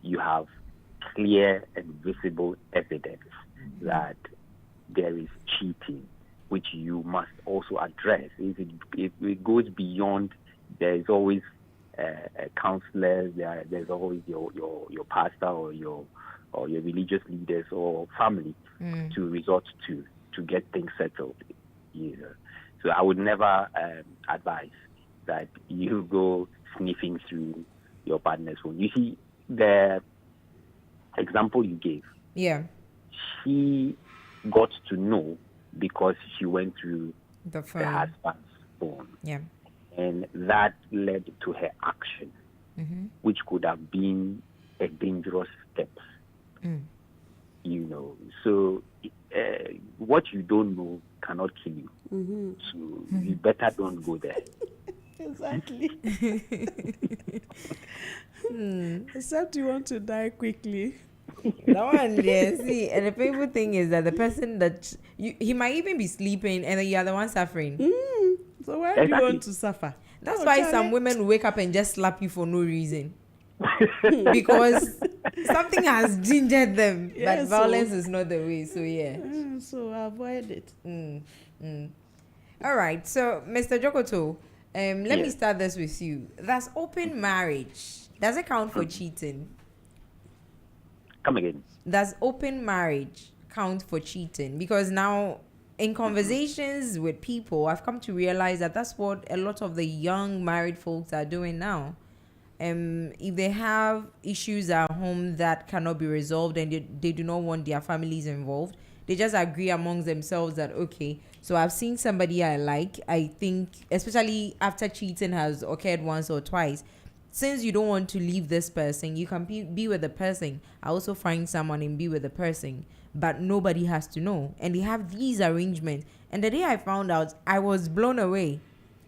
you have clear and visible evidence that there is cheating, which you must also address. If it goes beyond, there is always counselors, there's always your pastor or your religious leaders or family to resort to get things settled. So I would never advise that you go sniffing through your partner's phone. You see, the example you gave, she got to know because she went through the husband's phone. And that led to her action, which could have been a dangerous step. So what you don't know cannot kill you. So you better don't go there. Exactly. Except you want to die quickly. That one, see, and the painful thing is that the person that he might even be sleeping and then you are the one suffering. So why do you want to suffer? That's why some women wake up and just slap you for no reason. Because something has gingered them. But violence is not the way. So so avoid it. All right. So Mr. Jokoto, let me start this with you. That's open marriage. Does it count for cheating? Come again. Does open marriage count for cheating? Because now in conversations with people, I've come to realize that that's what a lot of the young married folks are doing now. If they have issues at home that cannot be resolved and they do not want their families involved, they just agree amongst themselves that, okay, so I've seen somebody I like. I think, especially after cheating has occurred once or twice, since you don't want to leave this person, you can be with the person. I also find someone and be with the person, but nobody has to know. And they have these arrangements. And the day I found out, I was blown away.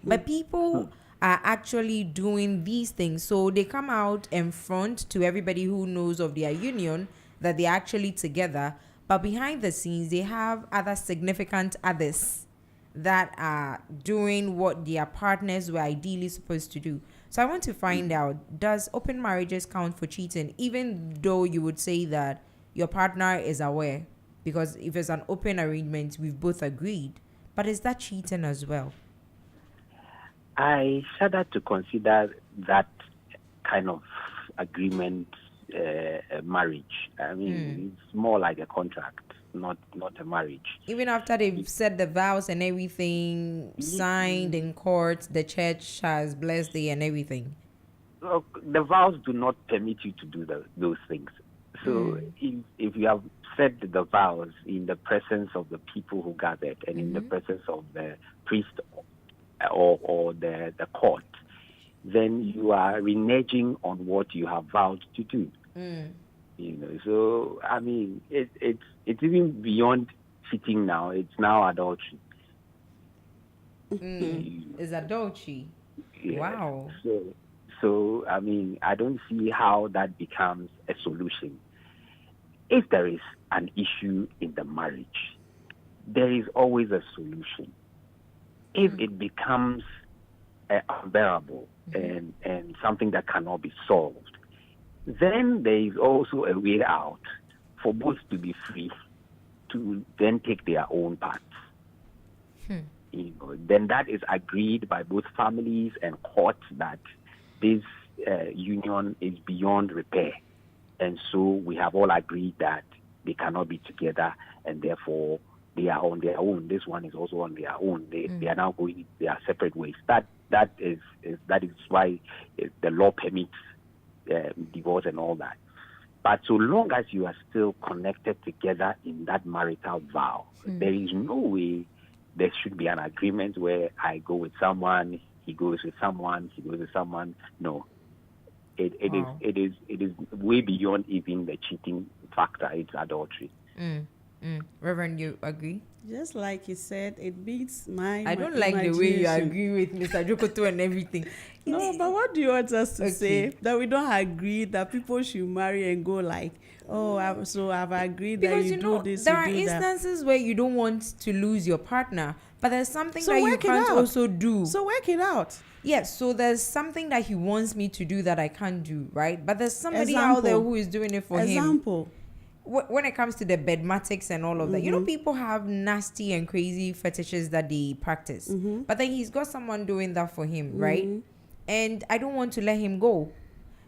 But people are actually doing these things. So they come out and front to everybody who knows of their union that they're actually together. But behind the scenes, they have other significant others that are doing what their partners were ideally supposed to do. So I want to find out, does open marriages count for cheating, even though you would say that your partner is aware? Because if it's an open arrangement, we've both agreed. But is that cheating as well? I shudder to consider that kind of agreement marriage. I mean, it's more like a contract, not a marriage. Even after they've said the vows and everything, signed in court, the church has blessed it and everything. Look, the vows do not permit you to do those things. So if you have said the vows in the presence of the people who gathered and in the presence of the priest or the court, then you are reneging on what you have vowed to do. You know, so I mean, it's even beyond cheating now. It's now adultery. Is adultery? Yeah. Wow. So I mean, I don't see how that becomes a solution. If there is an issue in the marriage, there is always a solution. If it becomes unbearable and something that cannot be solved, then there is also a way out for both to be free to then take their own paths. You know, then that is agreed by both families and courts that this union is beyond repair. And so we have all agreed that they cannot be together, and therefore they are on their own. This one is also on their own. They are now going their separate ways. That is why the law permits divorce and all that. But so long as you are still connected together in that marital vow, there is no way there should be an agreement where I go with someone, he goes with someone, he goes with someone. No. It is way beyond even the cheating factor. It's adultery. Reverend, you agree? Just like you said, it beats my I don't like the way you agree with Mr. Jokoto and everything. No, but what do you want us to say? That we don't agree that people should marry and go like, oh, I've agreed because that you know, do this, there you are do that. instances where you don't want to lose your partner, but there's something So that you work it can't out. also do. So work it out. Yes, so there's something that he wants me to do that I can't do, right? But there's somebody out there who is doing it for him. Example. When it comes to the bedmatics and all of that, you know, people have nasty and crazy fetishes that they practice. But then he's got someone doing that for him, right? And I don't want to let him go.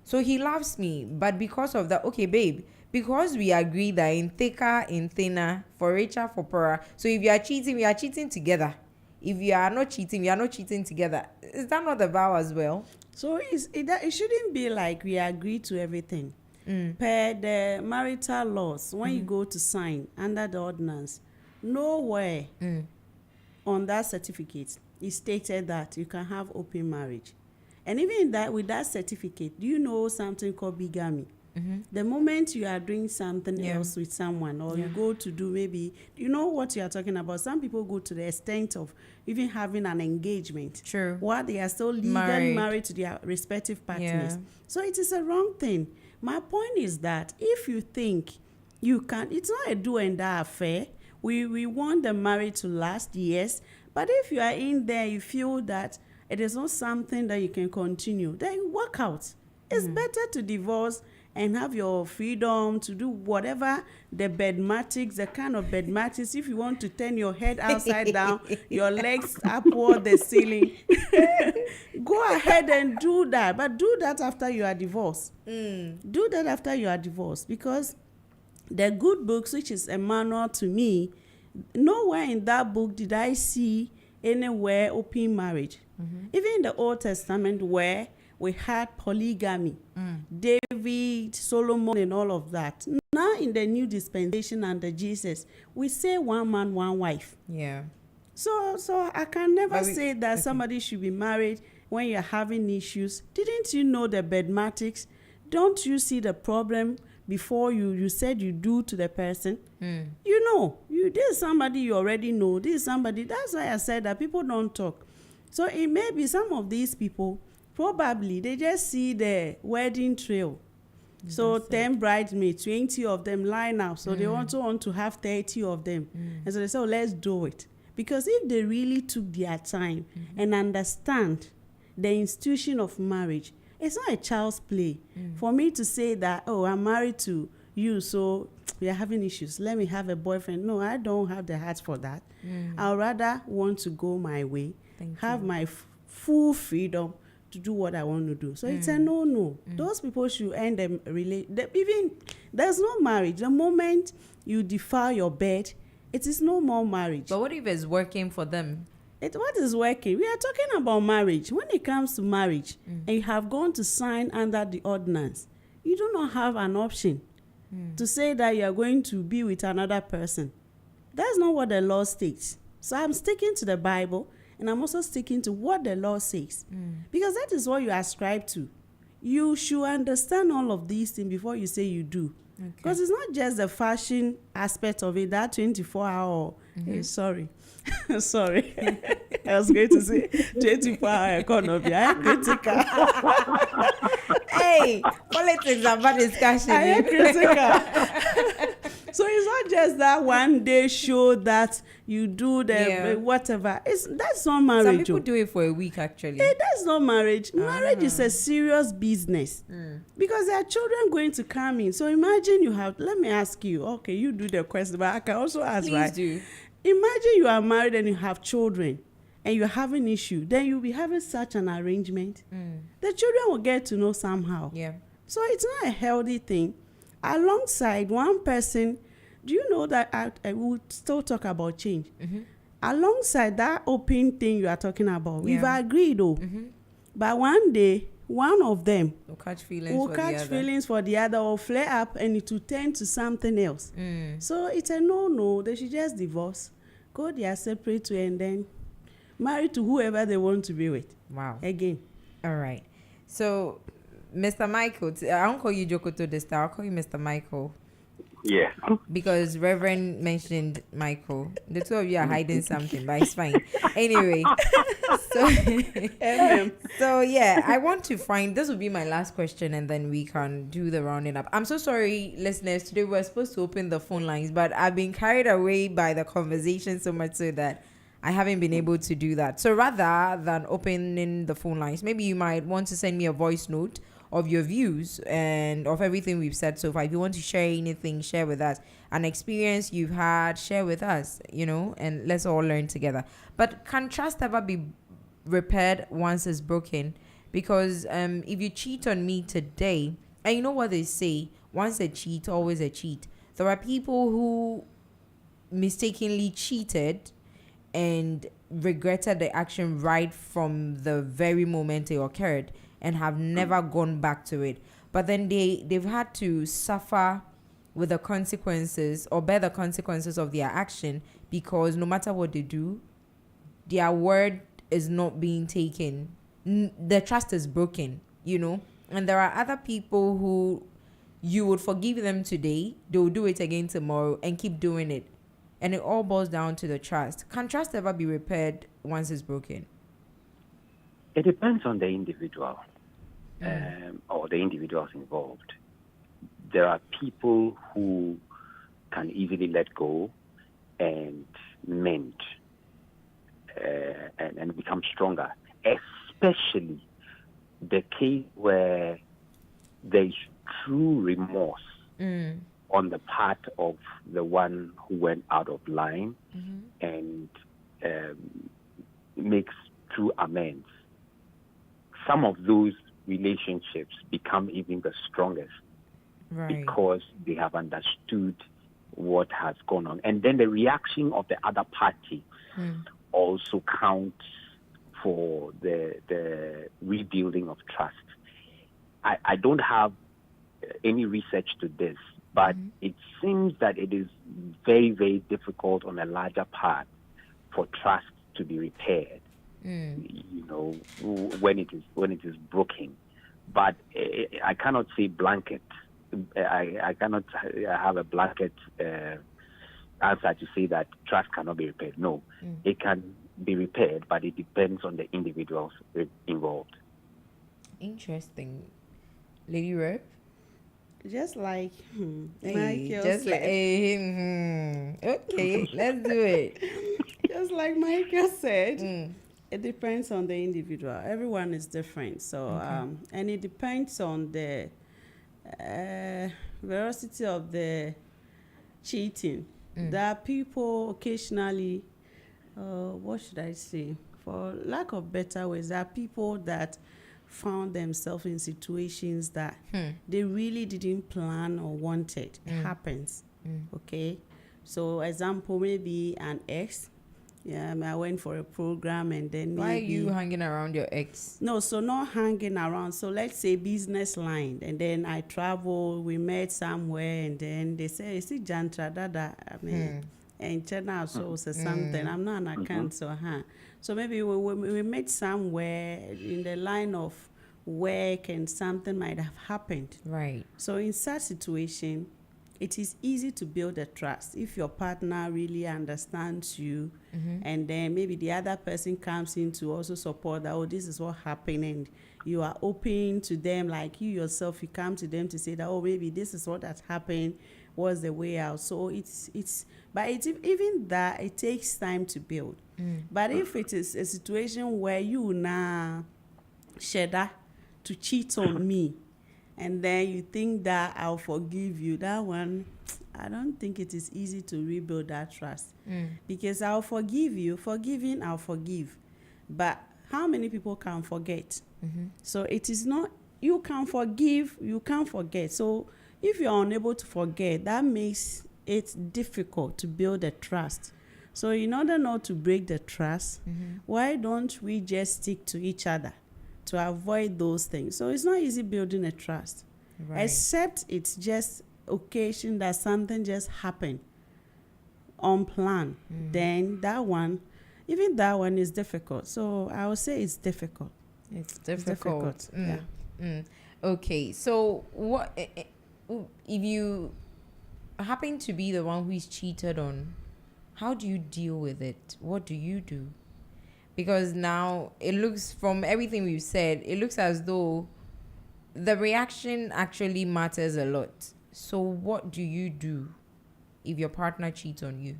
So he loves me. But because of that, okay, babe, because we agree that in thicker, in thinner, for richer, for poorer. So if you are cheating, we are cheating together. If you are not cheating, we are not cheating together. Is that not the vow as well? So it shouldn't be like we agree to everything. Per the marital laws, when you go to sign under the ordinance, nowhere on that certificate it stated that you can have open marriage. And even that with that certificate, do you know something called bigamy? The moment you are doing something else with someone, or you go to do maybe, you know what you are talking about. Some people go to the extent of even having an engagement. True. While they are still legally married to their respective partners. So it is a wrong thing. My point is that if you think you can, it's not a do and die affair. We want the marriage to last, yes. But if you are in there, you feel that it is not something that you can continue, then work out. It's better to divorce and have your freedom to do whatever the bedmatics, the kind of bedmatics. If you want to turn your head upside down, your legs upward the ceiling, go ahead and do that. But do that after you are divorced. Do that after you are divorced, because the good books, which is a manual to me, nowhere in that book did I see anywhere open marriage. Even in the Old Testament, where we had polygamy, David, Solomon, and all of that. Now in the new dispensation under Jesus, we say one man, one wife. Yeah. So I can never say that somebody should be married when you're having issues. Didn't you know the bedmatics? Don't you see the problem before you said you do to the person? You know, this is somebody you already know. This is somebody. That's why I said that people don't talk. So it may be some of these people, probably they just see the wedding trail. So 10 bridesmaids, 20 of them line up. So they also want to have 30 of them. And so they say, oh, let's do it. Because if they really took their time and understand the institution of marriage, it's not a child's play. For me to say that, oh, I'm married to you, so we are having issues. Let me have a boyfriend. No, I don't have the heart for that. I'd rather want to go my way, have my full freedom to do what I want to do. So it's a no. Those people should end them even there's no marriage. The moment you defile your bed, it is no more marriage. But what if it's working for them? What is working? We are talking about marriage. When it comes to marriage, and you have gone to sign under the ordinance, you do not have an option to say that you are going to be with another person. That's not what the law states. So I'm sticking to the Bible, and I'm also sticking to what the law says. Because that is what you ascribe to. You should understand all of these things before you say you do. Because it's not just the fashion aspect of it, that 24-hour. Sorry. Sorry. I was going to say 24-hour economy. I am critical. Hey, politics are bad discussion. I am critical. So it's not just that one day show that you do the whatever. That's not marriage. Some people do it for a week, actually. That's not marriage. Marriage is a serious business because there are children going to come in. So imagine you have. Let me ask you. Okay, you do the question, but I can also ask. Please do. Imagine you are married and you have children, and you're having issue. Then you'll be having such an arrangement. The children will get to know somehow. Yeah. So it's not a healthy thing. Alongside one person, do you know that I will still talk about change? Alongside that open thing you are talking about, we've agreed though. But one day, one of them will catch feelings for the other, or flare up, and it will turn to something else. So it's a no. They should just divorce, go their separate way, and then marry to whoever they want to be with. Wow. Again. All right. So, Mr. Michael, I won't call you Jokoto this time. I'll call you Mr. Michael. Yeah. Because Reverend mentioned Michael. The two of you are hiding something, but it's fine. Anyway, so yeah, I want to find, this will be my last question, and then we can do the rounding up. I'm so sorry, listeners. Today we were supposed to open the phone lines, but I've been carried away by the conversation so much so that I haven't been able to do that. So rather than opening the phone lines, maybe you might want to send me a voice note of your views and of everything we've said so far. If you want to share anything, share with us. An experience you've had, share with us, and let's all learn together. But can trust ever be repaired once it's broken? Because if you cheat on me today, and you know what they say, once a cheat, always a cheat. There are people who mistakenly cheated and regretted the action right from the very moment it occurred, and have never gone back to it. But then they've had to suffer with the consequences, or bear the consequences of their action, because no matter what they do, their word is not being taken. The trust is broken, And there are other people who you would forgive them today, they'll do it again tomorrow and keep doing it. And it all boils down to the trust. Can trust ever be repaired once it's broken? It depends on the individual. Or the individuals involved. There are people who can easily let go and mend and become stronger, especially the case where there is true remorse on the part of the one who went out of line and makes true amends. Some of those relationships become even the strongest because they have understood what has gone on. And then the reaction of the other party also counts for the rebuilding of trust. I don't have any research to this, but it seems that it is very, very difficult on a larger part for trust to be repaired. When it is broken, but I cannot say blanket. I cannot have a blanket answer to say that trust cannot be repaired. No, it can be repaired, but it depends on the individuals involved. Interesting, Lady Rep. Just like Michael said. Okay, let's do it. Just like Michael said. It depends on the individual. Everyone is different. So, and it depends on the veracity of the cheating. There are people occasionally, what should I say? For lack of better words, there are people that found themselves in situations that they really didn't plan or wanted. It happens. Okay. So example, maybe an ex. Yeah, I went for a program and then Why are maybe you hanging around your ex? no, so not hanging around. So let's say business line, and then I travel. We met somewhere, and then they say, "Is it Jantra Dada?" I mean, and China so something. I'm not an account, so So maybe we met somewhere in the line of work, and something might have happened. Right. So in such situation, it is easy to build a trust if your partner really understands you, and then maybe the other person comes in to also support that, oh, this is what happened, and you are open to them, like you yourself, you come to them to say that, oh, maybe this is what has happened, what's the way out. So but even that, it takes time to build. But if it is a situation where you now share to cheat on me, and then you think that I'll forgive you, that one, I don't think it is easy to rebuild that trust. Because I'll forgive you, forgiving, I'll forgive. But how many people can forget? So it is not, you can forgive, you can't forget. So if you're unable to forget, that makes it difficult to build a trust. So in order not to break the trust, why don't we just stick to each other to avoid those things? So it's not easy building a trust, except it's just occasion that something just happened unplanned. Then that one, even that one is difficult. So I would say it's difficult. It's difficult. Yeah. Okay, so what if you happen to be the one who is cheated on? How do you deal with it? What do you do? Because now it looks, from everything we've said, it looks as though the reaction actually matters a lot. So what do you do if your partner cheats on you?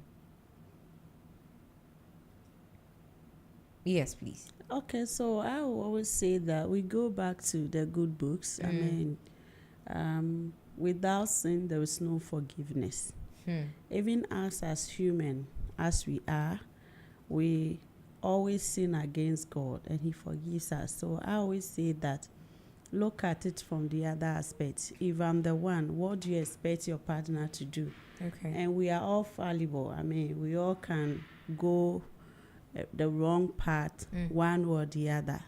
Yes, please. Okay, so I will always say that we go back to the good books. I mean, without sin, there is no forgiveness. Even us as human, as we are, we always sin against God, and He forgives us. So I always say that look at it from the other aspect. If I'm the one, what do you expect your partner to do? Okay. And we are all fallible. I mean, we all can go the wrong path, one or the other.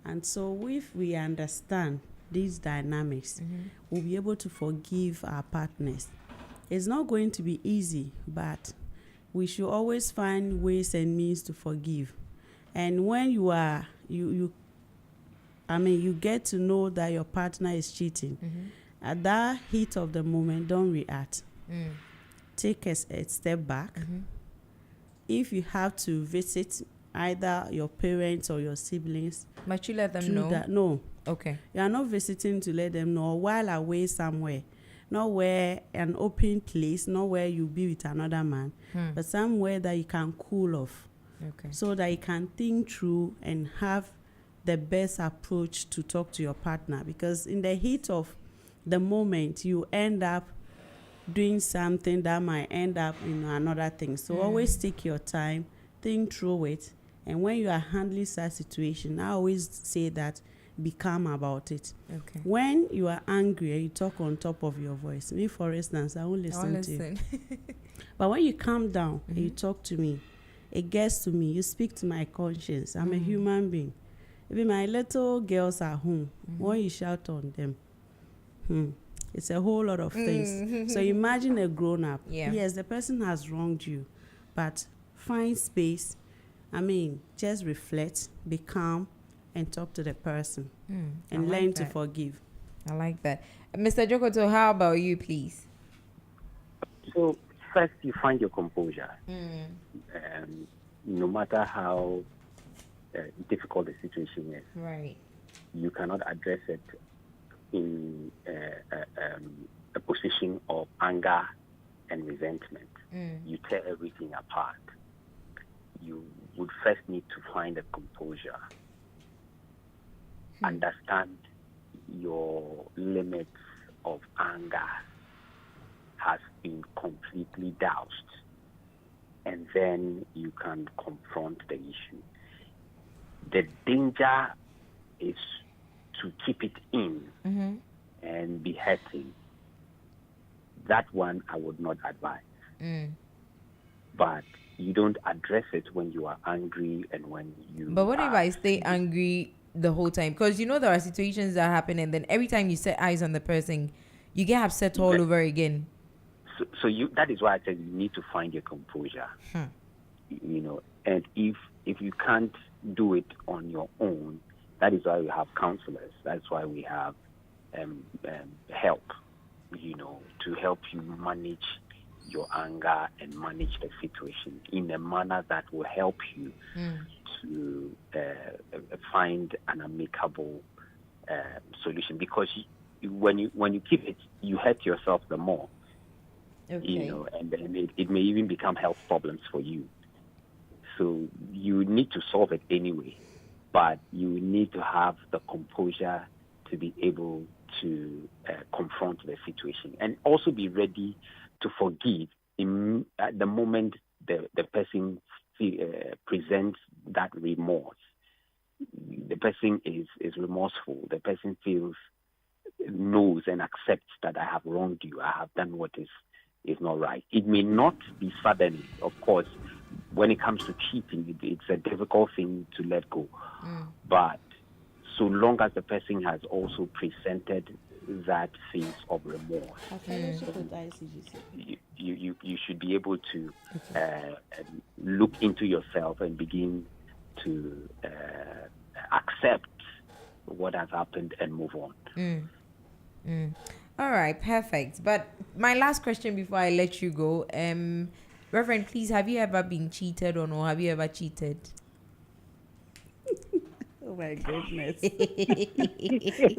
And so if we understand these dynamics, we'll be able to forgive our partners. It's not going to be easy, but we should always find ways and means to forgive. And when you are, you get to know that your partner is cheating. At that heat of the moment, don't react. Take a step back. If you have to visit either your parents or your siblings, But you let them do know? that. No. Okay. You are not visiting to let them know while away somewhere. Not where an open place, not where you be with another man, but somewhere that you can cool off. Okay. So that you can think through and have the best approach to talk to your partner. Because in the heat of the moment, you end up doing something that might end up in another thing. So always take your time, think through it. And when you are handling such situation, I always say that be calm about it. Okay. When you are angry and you talk on top of your voice, me for instance, I won't listen to you. But when you calm down and you talk to me, it gets to me. You speak to my conscience. I'm a human being. Even my little girls at home, when you shout on them, it's a whole lot of things. So imagine a grown-up. Yeah. Yes, the person has wronged you, but find space. I mean, just reflect, be calm, and talk to the person, and learn to forgive. I like that. Mr. Jokoto, how about you, please? So first, you find your composure. No matter how difficult the situation is, Right. you cannot address it in a position of anger and resentment. You tear everything apart. You would first need to find a composure, understand your limits of anger has been completely doused, and then you can confront the issue. The danger is to keep it in and be hurting. That one I would not advise. But you don't address it when you are angry and when you. But what if I stay angry the whole time? Because there are situations that happen, and then every time you set eyes on the person, you get upset all over again. So that is why I said you need to find your composure. And if you can't do it on your own, that is why we have counselors. That's why we have help, to help you manage your anger and manage the situation in a manner that will help you to find an amicable solution. Because when you keep it, you hurt yourself the more. Okay. And then it may even become health problems for you. So you need to solve it anyway, but you need to have the composure to be able to confront the situation, and also be ready to forgive at the moment the person presents that remorse. The person is remorseful. The person knows and accepts that I have wronged you. I have done what is not right. It may not be suddenly, of course. When it comes to cheating, it's a difficult thing to let go. But so long as the person has also presented that face of remorse, you should be able to look into yourself and begin to accept what has happened and move on. All right, perfect. But my last question before I let you go, Reverend, please, have you ever been cheated on, or have you ever cheated? Oh my goodness.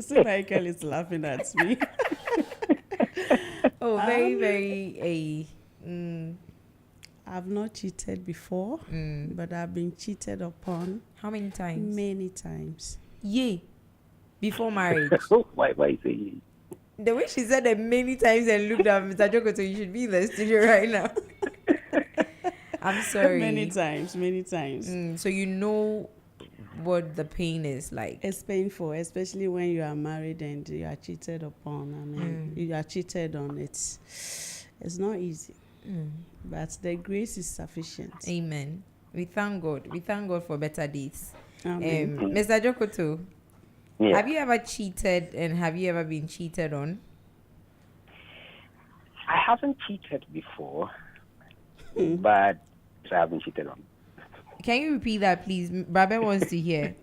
So Michael is laughing at me. Oh, very, very. I've not cheated before, but I've been cheated upon. How many times? Many times. Yay. Before marriage. Why say ye? The way she said it many times and looked at Mr. Jokoto, you should be in the studio right now. I'm sorry. Many times. So you know what the pain is like. It's painful, especially when you are married and you are cheated upon. I mean, you are cheated on. It's not easy. But the grace is sufficient. Amen. We thank God. We thank God for better days. Amen. Mr. Jokoto, Yeah. have you ever cheated, and have you ever been cheated on? I haven't cheated before, but I haven't cheated on. Can you repeat that, please? Brabe wants to hear.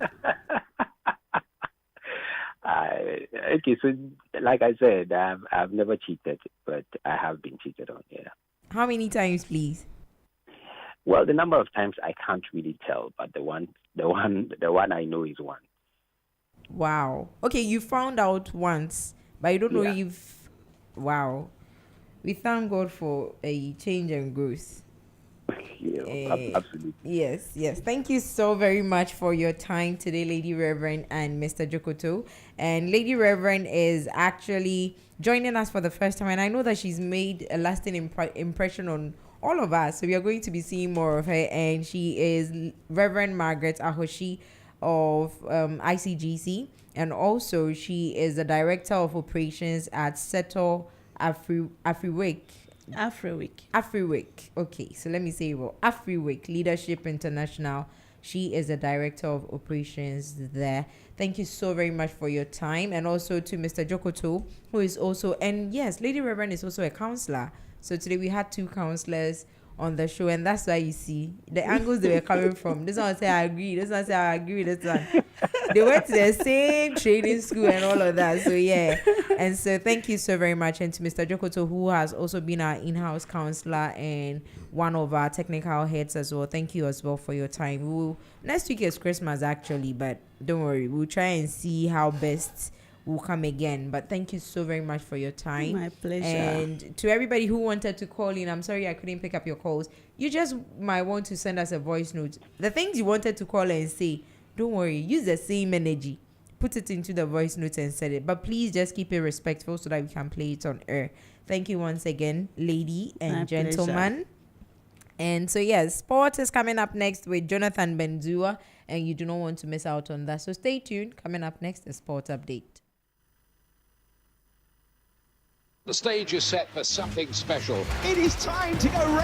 Okay, so like I said, I've never cheated, but I have been cheated on. Yeah. How many times, please? Well, the number of times I can't really tell, but the one I know is one. Wow. Okay, you found out once, but you don't know if. Wow. We thank God for a change and growth. Absolutely. Yes. Thank you so very much for your time today, Lady Reverend and Mr. Jokoto. And Lady Reverend is actually joining us for the first time, and I know that she's made a lasting impression on all of us. So we are going to be seeing more of her, and she is Reverend Margaret Ahoshi of ICGC, and also she is the Director of Operations at Seto Afriweek. Okay, so let me say Afriweek Leadership International. She is the Director of Operations there. Thank you so very much for your time, and also to Mr. Jokoto, who is also, and yes, Lady Reverend is also a counselor. So today we had two counselors on the show, and that's why you see the angles they were coming from. This one say I agree, this one say I agree, this one. They went to the same training school and all of that. So yeah. And so thank you so very much. And to Mr. Jokoto, who has also been our in-house counselor and one of our technical heads as well. Thank you as well for your time. Next week is Christmas actually, but don't worry, we'll try and see how best will come again. But thank you so very much for your time. My pleasure. And to everybody who wanted to call in, I'm sorry I couldn't pick up your calls. You just might want to send us a voice note. The things you wanted to call and say, don't worry, use the same energy. Put put it into the voice note and said it. But please just keep it respectful so that we can play it on air. Thank you once again, lady and My gentleman. pleasure. And so, yes, sport is coming up next with Jonathan Benzua, and you do not want to miss out on that. So stay tuned. Coming up next, the sport update. The stage is set for something special. It is time to go